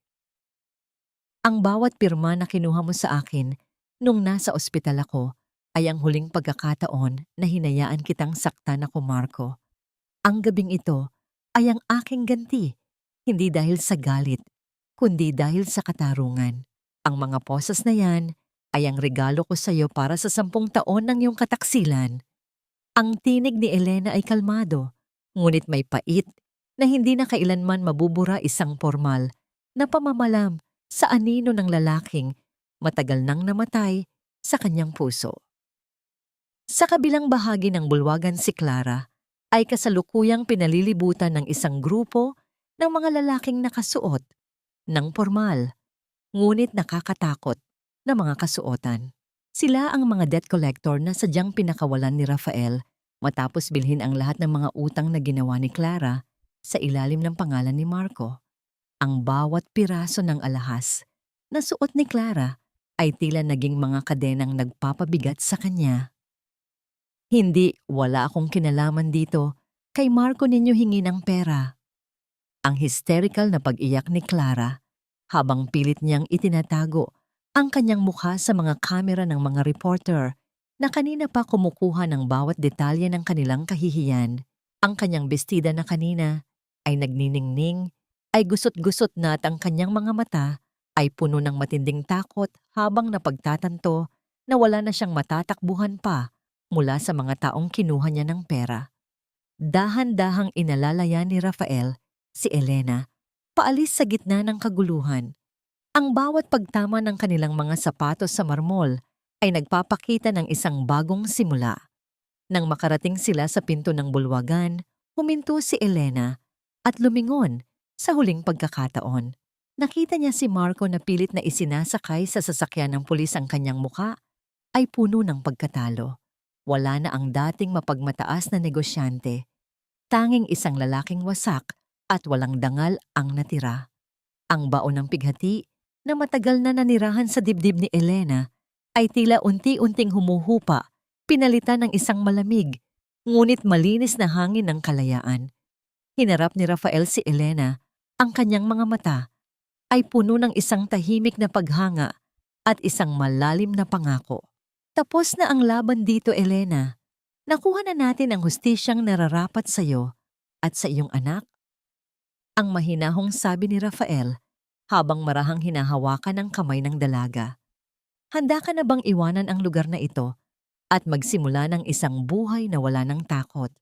Ang bawat pirma na kinuha mo sa akin nung nasa ospital ako ay ang huling pagkakataon na hinayaan kitang saktan ako, Marco. Ang gabing ito ay ang aking ganti, hindi dahil sa galit, kundi dahil sa katarungan. Ang mga posas na yan ay ang regalo ko sa iyo para sa 10 taon ng iyong kataksilan. Ang tinig ni Elena ay kalmado, ngunit may pait na hindi na kailanman mabubura isang formal na pamamalam sa anino ng lalaking matagal nang namatay sa kanyang puso. Sa kabilang bahagi ng bulwagan si Clara ay kasalukuyang pinalilibutan ng isang grupo ng mga lalaking nakasuot ng formal, ngunit nakakatakot na mga kasuotan. Sila ang mga debt collector na sadyang pinakawalan ni Rafael matapos bilhin ang lahat ng mga utang na ginawa ni Clara sa ilalim ng pangalan ni Marco. Ang bawat piraso ng alahas na suot ni Clara ay tila naging mga kadenang nagpapabigat sa kanya. Hindi, wala akong kinalaman dito. Kay Marco ninyo hingi ng pera. Ang hysterical na pag-iyak ni Clara habang pilit niyang itinatago ang kanyang mukha sa mga kamera ng mga reporter na kanina pa kumukuha ng bawat detalye ng kanilang kahihiyan. Ang kanyang bestida na kanina ay nagniningning, ay gusot-gusot na at ang kanyang mga mata ay puno ng matinding takot habang napagtatanto na wala na siyang matatakbuhan pa mula sa mga taong kinuha niya ng pera. Dahan-dahang inalalaya ni Rafael si Elena paalis sa gitna ng kaguluhan. Ang bawat pagtama ng kanilang mga sapatos sa marmol ay nagpapakita ng isang bagong simula. Nang makarating sila sa pinto ng bulwagan, huminto si Elena at lumingon sa huling pagkakataon. Nakita niya si Marco na pilit na isinasakay sa sasakyan ng pulis. Ang kanyang muka ay puno ng pagkatalo. Wala na ang dating mapagmataas na negosyante. Tanging isang lalaking wasak at walang dangal ang natira. Ang baon ng pighati na matagal na nanirahan sa dibdib ni Elena ay tila unti-unting humuhupa, pinalitan ng isang malamig, ngunit malinis na hangin ng kalayaan. Hinarap ni Rafael si Elena, ang kanyang mga mata ay puno ng isang tahimik na paghanga at isang malalim na pangako. Tapos na ang laban dito, Elena. Nakuha na natin ang hustisyang nararapat sa iyo at sa iyong anak. Ang mahinahong sabi ni Rafael habang marahang hinahawakan ang kamay ng dalaga. Handa ka na bang iwanan ang lugar na ito at magsimula ng isang buhay na wala ng takot?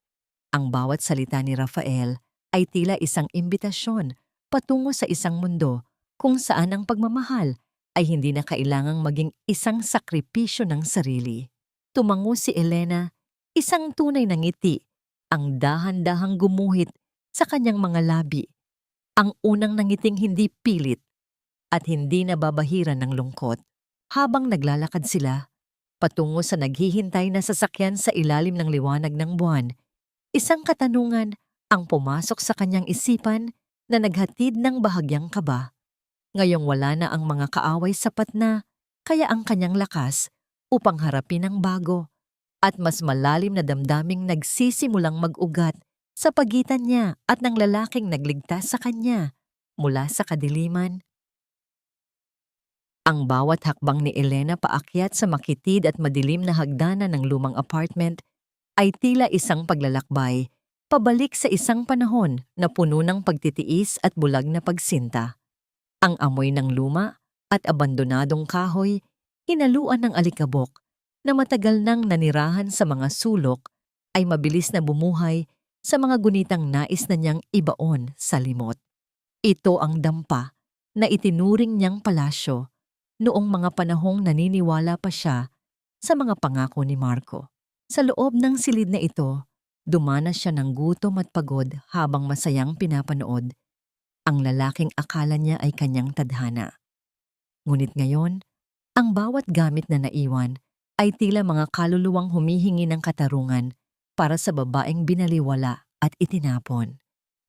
Ang bawat salita ni Rafael ay tila isang imbitasyon patungo sa isang mundo kung saan ang pagmamahal ay hindi na kailangang maging isang sakripisyo ng sarili. Tumango si Elena, isang tunay na ngiti, ang dahan-dahang gumuhit sa kanyang mga labi. Ang unang nangiting hindi pilit at hindi nababahiran ng lungkot. Habang naglalakad sila, patungo sa naghihintay na sasakyan sa ilalim ng liwanag ng buwan, isang katanungan ang pumasok sa kanyang isipan na naghatid ng bahagyang kaba. Ngayong wala na ang mga kaaway sapat na, kaya ang kanyang lakas upang harapin ang bago at mas malalim na damdaming nagsisimulang mag-ugat sa pagitan niya at ng lalaking nagligtas sa kanya mula sa kadiliman. Ang bawat hakbang ni Elena paakyat sa makitid at madilim na hagdanan ng lumang apartment ay tila isang paglalakbay, pabalik sa isang panahon na puno ng pagtitiis at bulag na pagsinta. Ang amoy ng luma at abandonadong kahoy, hinaluan ng alikabok na matagal nang nanirahan sa mga sulok, ay mabilis na bumuhay sa mga gunitang nais na niyang ibaon sa limot. Ito ang dampa na itinuring niyang palasyo noong mga panahong naniniwala pa siya sa mga pangako ni Marco. Sa loob ng silid na ito, dumanas siya ng gutom at pagod habang masayang pinapanood ang lalaking akala niya ay kanyang tadhana. Ngunit ngayon, ang bawat gamit na naiwan ay tila mga kaluluwang humihingi ng katarungan para sa babaeng binaliwala at itinapon.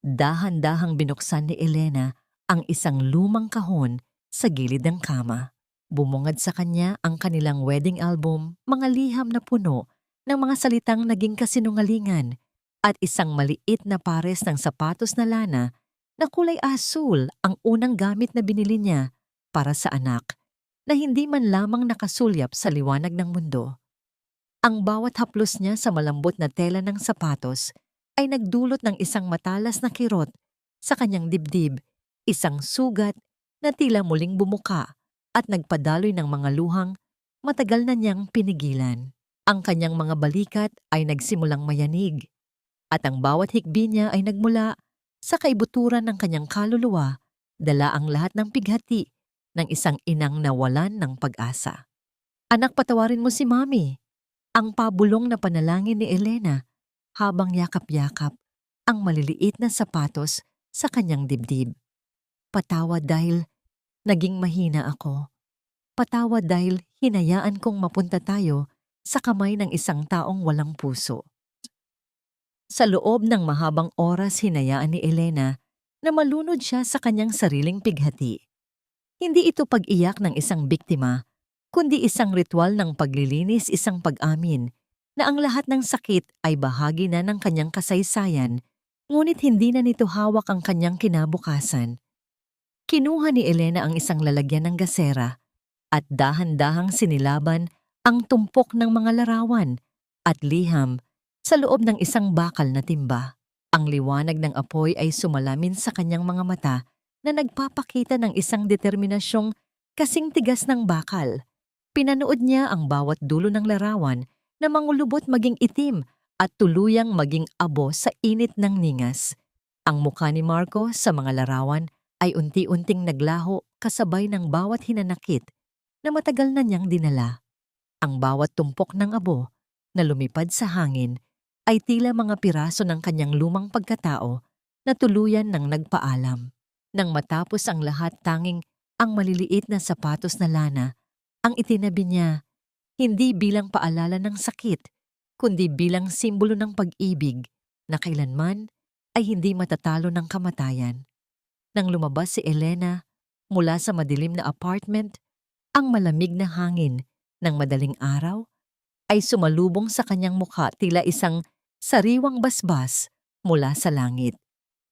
Dahan-dahang binuksan ni Elena ang isang lumang kahon sa gilid ng kama. Bumungad sa kanya ang kanilang wedding album, mga liham na puno ng mga salitang naging kasinungalingan at isang maliit na pares ng sapatos na lana na kulay asul ang unang gamit na binili niya para sa anak na hindi man lamang nakasulyap sa liwanag ng mundo. Ang bawat haplos niya sa malambot na tela ng sapatos ay nagdulot ng isang matalas na kirot sa kanyang dibdib, isang sugat na tila muling bumuka at nagpadaloy ng mga luhang matagal na niyang pinigilan. Ang kanyang mga balikat ay nagsimulang mayanig at ang bawat hikbi niya ay nagmula sa kaibuturan ng kanyang kaluluwa, dala ang lahat ng pighati ng isang inang nawalan ng pag-asa. "Anak, patawarin mo si Mami," ang pabulong na panalangin ni Elena habang yakap-yakap ang maliliit na sapatos sa kanyang dibdib. "Patawad dahil naging mahina ako. Patawad dahil hinayaan kong mapunta tayo sa kamay ng isang taong walang puso." Sa loob ng mahabang oras hinayaan ni Elena na malunod siya sa kanyang sariling pighati. Hindi ito pag-iyak ng isang biktima, kundi isang ritual ng paglilinis, isang pag-amin na ang lahat ng sakit ay bahagi na ng kanyang kasaysayan, ngunit hindi na nito hawak ang kanyang kinabukasan. Kinuha ni Elena ang isang lalagyan ng gasera at dahan-dahang sinilaban ang tumpok ng mga larawan at liham sa loob ng isang bakal na timba. Ang liwanag ng apoy ay sumalamin sa kanyang mga mata na nagpapakita ng isang determinasyong kasing tigas ng bakal. Pinanood niya ang bawat dulo ng larawan na mangulubot maging itim at tuluyang maging abo sa init ng ningas. Ang mukha ni Marco sa mga larawan ay unti-unting naglaho kasabay ng bawat hinanakit na matagal na niyang dinala. Ang bawat tumpok ng abo na lumipad sa hangin ay tila mga piraso ng kanyang lumang pagkatao na tuluyan ng nagpaalam. Nang matapos ang lahat, tanging ang maliliit na sapatos na lana ang itinabi niya, hindi bilang paalala ng sakit, kundi bilang simbolo ng pag-ibig na kailanman ay hindi matatalo ng kamatayan. Nang lumabas si Elena mula sa madilim na apartment, ang malamig na hangin ng madaling araw ay sumalubong sa kanyang mukha tila isang sariwang basbas mula sa langit.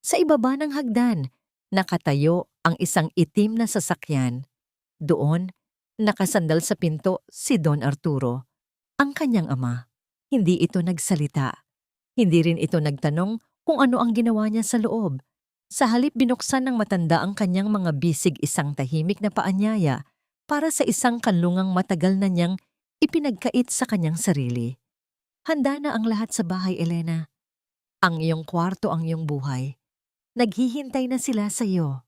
Sa ibaba ng hagdan, nakatayo ang isang itim na sasakyan. Doon, nakasandal sa pinto si Don Arturo, ang kanyang ama. Hindi ito nagsalita. Hindi rin ito nagtanong kung ano ang ginawa niya sa loob. Sa halip binuksan ng matanda ang kanyang mga bisig, isang tahimik na paanyaya para sa isang kanlungang matagal na niyang ipinagkait sa kanyang sarili. Handa na ang lahat sa bahay, Elena. Ang iyong kwarto ang iyong buhay. Naghihintay na sila sa iyo.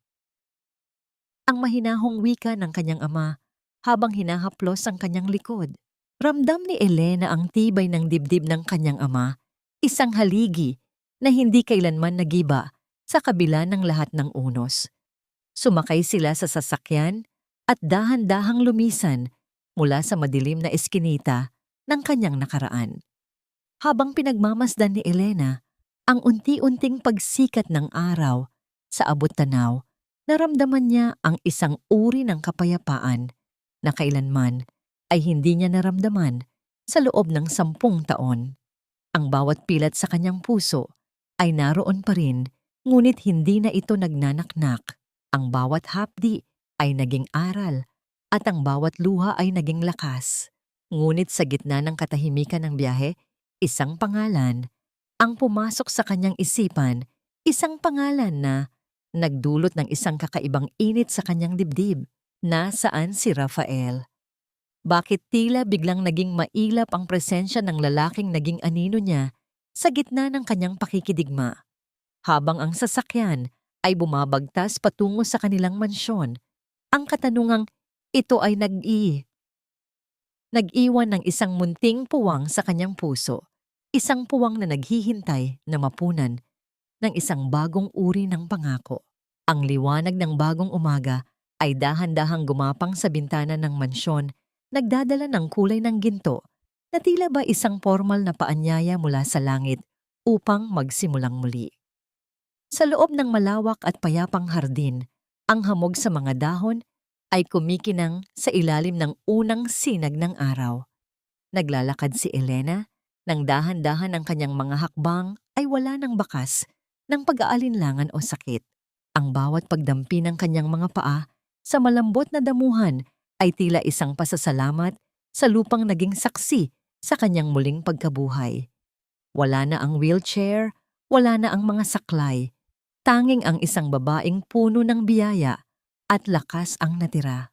Ang mahinahong wika ng kanyang ama habang hinahaplos ang kanyang likod. Ramdam ni Elena ang tibay ng dibdib ng kanyang ama, isang haligi na hindi kailanman nagiba sa kabila ng lahat ng unos. Sumakay sila sa sasakyan at dahan-dahang lumisan mula sa madilim na eskinita ng kanyang nakaraan. Habang pinagmamasdan ni Elena ang unti-unting pagsikat ng araw sa abot tanaw, naramdaman niya ang isang uri ng kapayapaan na kailanman ay hindi niya naramdaman sa loob ng 10 taon. Ang bawat pilat sa kanyang puso ay naroon pa rin, ngunit hindi na ito nagnanaknak. Ang bawat hapdi ay naging aral at ang bawat luha ay naging lakas. Ngunit sa gitna ng katahimikan ng biyahe, isang pangalan ang pumasok sa kanyang isipan, isang pangalan na nagdulot ng isang kakaibang init sa kanyang dibdib. Nasaan si Rafael? Bakit tila biglang naging mailap ang presensya ng lalaking naging anino niya sa gitna ng kanyang pakikidigma? Habang ang sasakyan ay bumabagtas patungo sa kanilang mansyon, ang katanungang ito ay nag-iwan ng isang munting puwang sa kanyang puso, isang puwang na naghihintay na mapunan ng isang bagong uri ng pangako. Ang liwanag ng bagong umaga ay dahan-dahang gumapang sa bintana ng mansyon, nagdadala ng kulay ng ginto na tila ba isang formal na paanyaya mula sa langit upang magsimulang muli. Sa loob ng malawak at payapang hardin, ang hamog sa mga dahon ay kumikinang sa ilalim ng unang sinag ng araw. Naglalakad si Elena, nang dahan-dahan ang kanyang mga hakbang ay wala ng bakas ng pag-aalinlangan o sakit. Ang bawat pagdampi ng kanyang mga paa sa malambot na damuhan ay tila isang pasasalamat sa lupang naging saksi sa kanyang muling pagkabuhay. Wala na ang wheelchair, wala na ang mga saklay. Tanging ang isang babaeng puno ng biyaya at lakas ang natira.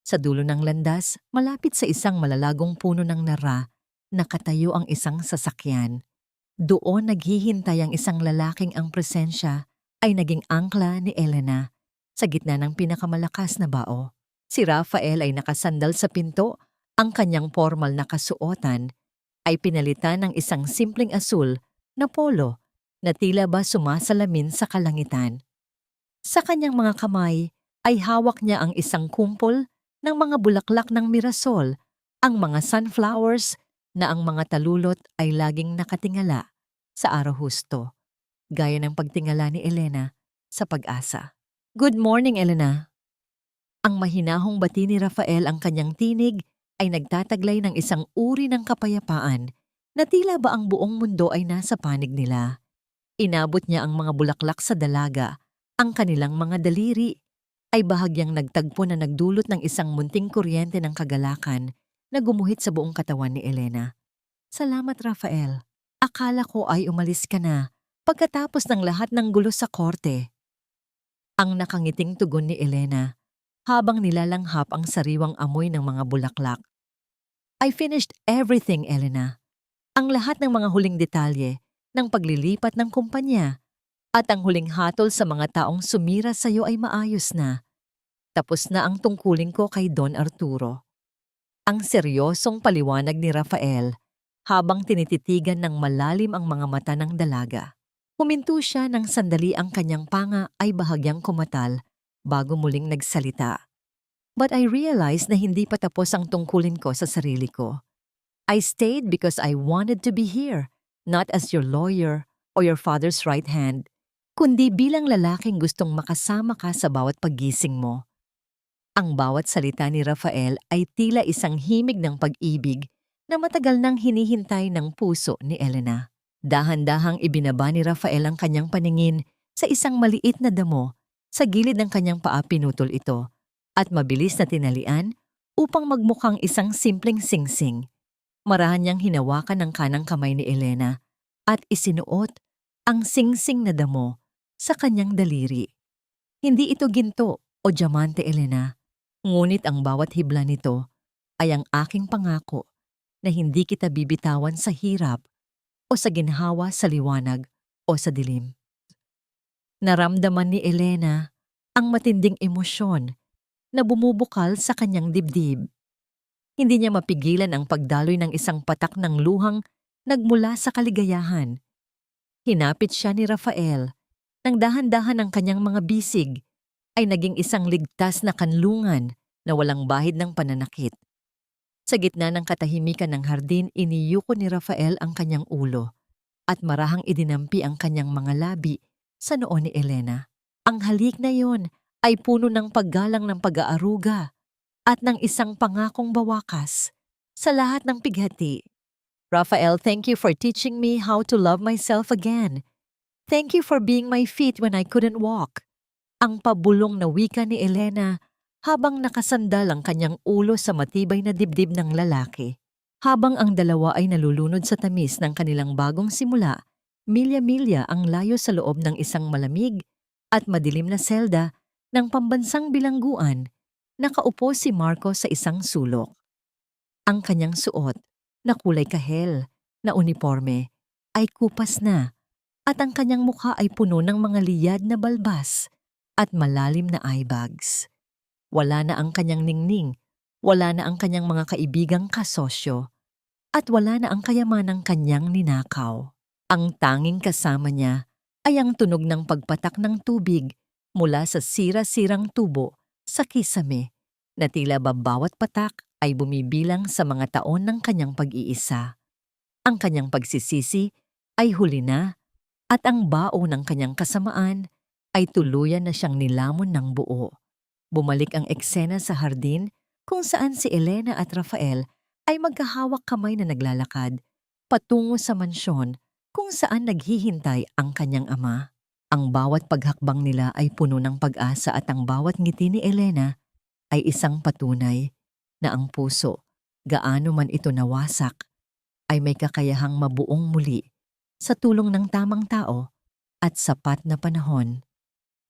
Sa dulo ng landas, malapit sa isang malalagong puno ng nara, nakatayo ang isang sasakyan. Doon naghihintay ang isang lalaking ang presensya ay naging angkla ni Elena sa gitna ng pinakamalakas na bao. Si Rafael ay nakasandal sa pinto, ang kanyang formal na kasuotan ay pinalitan ng isang simpleng asul na polo na tila ba sumasalamin sa kalangitan. Sa kanyang mga kamay ay hawak niya ang isang kumpol ng mga bulaklak ng mirasol, ang mga sunflowers na ang mga talulot ay laging nakatingala sa araw husto, gaya ng pagtingala ni Elena sa pag-asa. Good morning, Elena. Ang mahinahong bati ni Rafael, ang kanyang tinig ay nagtataglay ng isang uri ng kapayapaan na tila ba ang buong mundo ay nasa panig nila. Inabot niya ang mga bulaklak sa dalaga, ang kanilang mga daliri ay bahagyang nagtagpo na nagdulot ng isang munting kuryente ng kagalakan na gumuhit sa buong katawan ni Elena. Salamat, Rafael. Akala ko ay umalis ka na pagkatapos ng lahat ng gulo sa korte. Ang nakangiting tugon ni Elena habang nilalanghap ang sariwang amoy ng mga bulaklak. I finished everything, Elena. Ang lahat ng mga huling detalye ng paglilipat ng kumpanya at ang huling hatol sa mga taong sumira sa iyo ay maayos na. Tapos na ang tungkulin ko kay Don Arturo. Ang seryosong paliwanag ni Rafael habang tinititigan ng malalim ang mga mata ng dalaga. Huminto siya ng sandali, ang kanyang panga ay bahagyang kumatal bago muling nagsalita. But I realized na hindi pa tapos ang tungkulin ko sa sarili ko. I stayed because I wanted to be here, not as your lawyer or your father's right hand, kundi bilang lalaking gustong makasama ka sa bawat paggising mo. Ang bawat salita ni Rafael ay tila isang himig ng pag-ibig na matagal nang hinihintay ng puso ni Elena. Dahan-dahang ibinaba ni Rafael ang kanyang paningin sa isang maliit na damo. Sa gilid ng kanyang paa pinutol ito at mabilis na tinalian upang magmukhang isang simpleng singsing. Marahan niyang hinawakan ang kanang kamay ni Elena at isinuot ang singsing na damo sa kanyang daliri. Hindi ito ginto o diamante, Elena. Ngunit ang bawat hibla nito ay ang aking pangako na hindi kita bibitawan sa hirap o sa ginhawa sa liwanag o sa dilim. Naramdaman ni Elena ang matinding emosyon na bumubukal sa kanyang dibdib. Hindi niya mapigilan ang pagdaloy ng isang patak ng luhang nagmula sa kaligayahan. Hinapit siya ni Rafael nang dahan-dahan ang kanyang mga bisig ay naging isang ligtas na kanlungan na walang bahid ng pananakit. Sa gitna ng katahimikan ng hardin, iniyuko ni Rafael ang kanyang ulo at marahang idinampi ang kanyang mga labi sa noo ni Elena. Ang halik na yon ay puno ng paggalang ng pag-aaruga at ng isang pangakong bawakas sa lahat ng pighati. Rafael, thank you for teaching me how to love myself again. Thank you for being my feet when I couldn't walk. Ang pabulong na wika ni Elena habang nakasandal ang kanyang ulo sa matibay na dibdib ng lalaki. Habang ang dalawa ay nalulunod sa tamis ng kanilang bagong simula, milya-milya ang layo sa loob ng isang malamig at madilim na selda ng pambansang bilangguan, nakaupo si Marco sa isang sulok. Ang kanyang suot na kulay kahel na uniforme ay kupas na at ang kanyang mukha ay puno ng mga liyad na balbas at malalim na eye bags. Wala na ang kanyang ningning, wala na ang kanyang mga kaibigang kasosyo, at wala na ang kayamanang kanyang ninakaw. Ang tanging kasama niya ay ang tunog ng pagpatak ng tubig mula sa sira-sirang tubo sa kisame na tila ba bawat patak ay bumibilang sa mga taon ng kanyang pag-iisa. Ang kanyang pagsisisi ay huli na at ang bao ng kanyang kasamaan ay tuluyan na siyang nilamon ng buo. Bumalik ang eksena sa hardin kung saan si Elena at Rafael ay magkahawak kamay na naglalakad patungo sa mansyon kung saan naghihintay ang kanyang ama. Ang bawat paghakbang nila ay puno ng pag-asa at ang bawat ngiti ni Elena ay isang patunay na ang puso, gaano man ito nawasak, ay may kakayahang mabuong muli sa tulong ng tamang tao at sapat na panahon.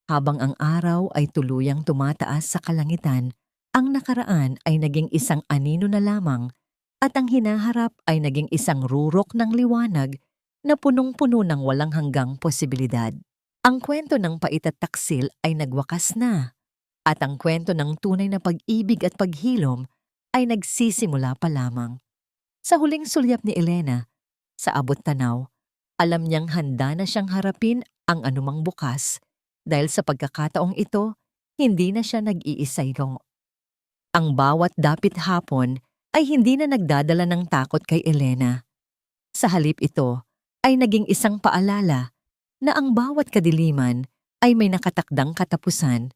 Habang ang araw ay tuluyang tumataas sa kalangitan, ang nakaraan ay naging isang anino na lamang at ang hinaharap ay naging isang rurok ng liwanag na punong-puno ng walang hanggang posibilidad. Ang kwento ng pait at taksil ay nagwakas na at ang kwento ng tunay na pag-ibig at paghilom ay nagsisimula pa lamang. Sa huling sulyap ni Elena, sa abot tanaw, alam niyang handa na siyang harapin ang anumang bukas. Dahil sa pagkakataong ito, hindi na siya nag-iisayong. Ang bawat dapit hapon ay hindi na nagdadala ng takot kay Elena. Sa halip ito ay naging isang paalala na ang bawat kadiliman ay may nakatakdang katapusan.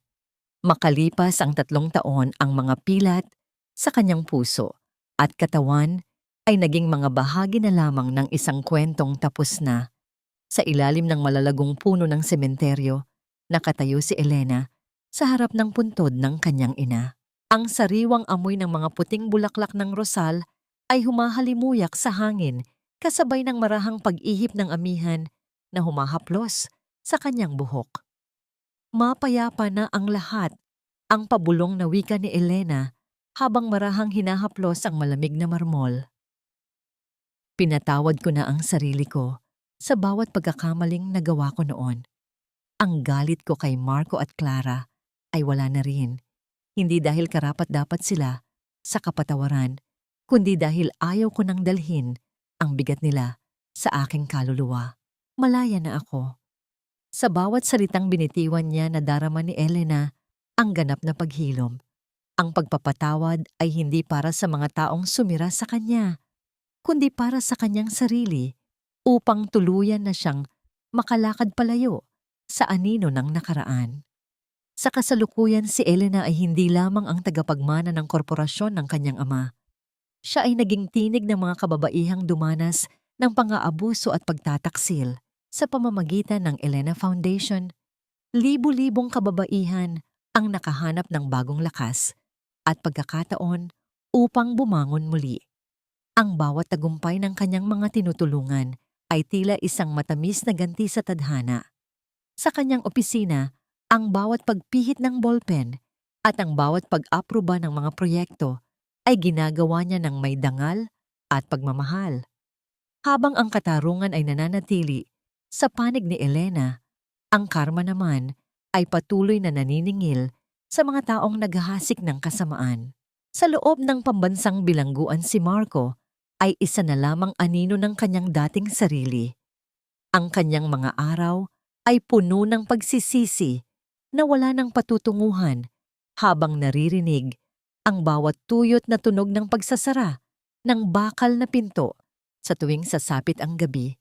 Makalipas ang 3 taon, ang mga pilat sa kanyang puso at katawan ay naging mga bahagi na lamang ng isang kwentong tapos na. Sa ilalim ng malalagong puno ng sementeryo, nakatayo si Elena sa harap ng puntod ng kanyang ina. Ang sariwang amoy ng mga puting bulaklak ng rosal ay humahalimuyak sa hangin kasabay ng marahang pag-ihip ng amihan na humahaplos sa kanyang buhok. Mapayapa na ang lahat, ang pabulong na wika ni Elena habang marahang hinahaplos ang malamig na marmol. Pinatawad ko na ang sarili ko sa bawat pagkakamaling nagawa ko noon. Ang galit ko kay Marco at Clara ay wala na rin. Hindi dahil karapat-dapat sila sa kapatawaran, kundi dahil ayaw ko nang dalhin ang bigat nila sa aking kaluluwa. Malaya na ako. Sa bawat salitang binitiwan niya na darama ni Elena ang ganap na paghilom. Ang pagpapatawad ay hindi para sa mga taong sumira sa kanya, kundi para sa kanyang sarili upang tuluyan na siyang makalakad palayo sa anino ng nakaraan. Sa kasalukuyan, si Elena ay hindi lamang ang tagapagmana ng korporasyon ng kanyang ama. Siya ay naging tinig ng mga kababaihang dumanas ng pang-aabuso at pagtataksil sa pamamagitan ng Elena Foundation. Libu-libong kababaihan ang nakahanap ng bagong lakas at pagkakataon upang bumangon muli. Ang bawat tagumpay ng kanyang mga tinutulungan ay tila isang matamis na ganti sa tadhana. Sa kanyang opisina, ang bawat pagpihit ng ballpen At ang bawat pag-aproba ng mga proyekto ay ginagawa niya ng may dangal at pagmamahal. Habang ang katarungan ay nananatili sa panig ni Elena, ang karma naman ay patuloy na naniningil sa mga taong naghahasik ng kasamaan. Sa loob ng pambansang bilangguan si Marco ay isa na lamang anino ng kanyang dating sarili. Ang kanyang mga araw ay puno ng pagsisisi na wala ng patutunguhan habang naririnig ang bawat tuyot na tunog ng pagsasara ng bakal na pinto sa tuwing sasapit ang gabi.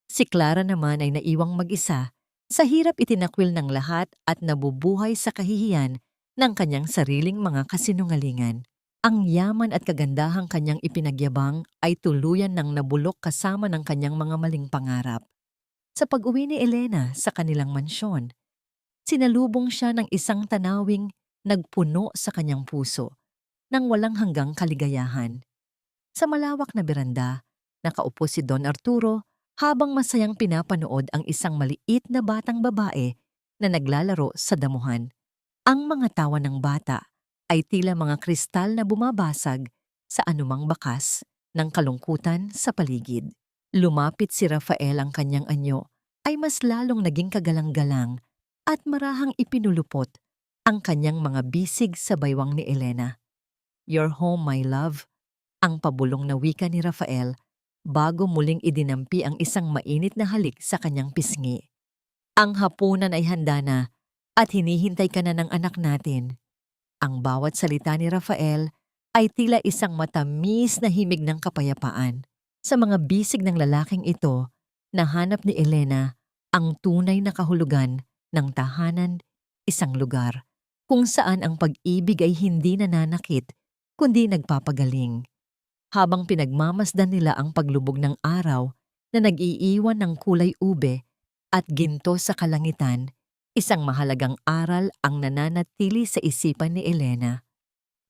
Si Clara naman ay naiwang mag-isa sa hirap itinakwil ng lahat at nabubuhay sa kahihiyan ng kanyang sariling mga kasinungalingan. Ang yaman at kagandahang kanyang ipinagyabang ay tuluyan ng nabulok kasama ng kanyang mga maling pangarap. Sa pag-uwi ni Elena sa kanilang mansyon, sinalubong siya ng isang tanawing nagpuno sa kanyang puso ng walang hanggang kaligayahan. Sa malawak na beranda, nakaupo si Don Arturo habang masayang pinapanood ang isang maliit na batang babae na naglalaro sa damuhan. Ang mga tawa ng bata ay tila mga kristal na bumabasag sa anumang bakas ng kalungkutan sa paligid. Lumapit si Rafael ang kanyang anyo ay mas lalong naging kagalang-galang at marahang ipinulupot ang kanyang mga bisig sa baywang ni Elena. "You're home, my love," ang pabulong na wika ni Rafael bago muling idinampi ang isang mainit na halik sa kanyang pisngi. "Ang hapunan ay handa na at hinihintay ka na ng anak natin." Ang bawat salita ni Rafael ay tila isang matamis na himig ng kapayapaan. Sa mga bisig ng lalaking ito, nahanap ni Elena ang tunay na kahulugan ng tahanan, isang lugar kung saan ang pag-ibig ay hindi nananakit kundi nagpapagaling. Habang pinagmamasdan nila ang paglubog ng araw na nag-iiwan ng kulay ube at ginto sa kalangitan, isang mahalagang aral ang nananatili sa isipan ni Elena.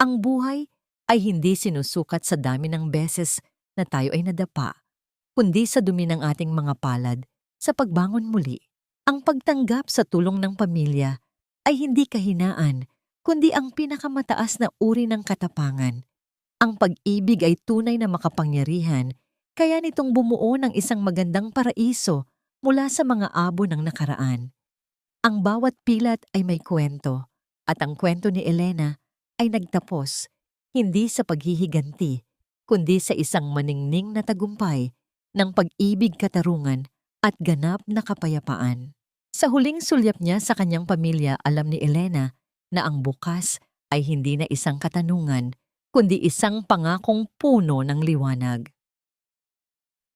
Ang buhay ay hindi sinusukat sa dami ng beses na tayo ay nadapa, kundi sa dumi ng ating mga palad sa pagbangon muli. Ang pagtanggap sa tulong ng pamilya ay hindi kahinaan, kundi ang pinakamataas na uri ng katapangan. Ang pag-ibig ay tunay na makapangyarihan, kaya nitong bumuo ng isang magandang paraiso mula sa mga abo ng nakaraan. Ang bawat pilat ay may kwento, at ang kwento ni Elena ay nagtapos hindi sa paghihiganti, kundi sa isang maningning na tagumpay ng pag-ibig, katarungan at ganap na kapayapaan. Sa huling sulyap niya sa kanyang pamilya, alam ni Elena na ang bukas ay hindi na isang katanungan, kundi isang pangakong puno ng liwanag.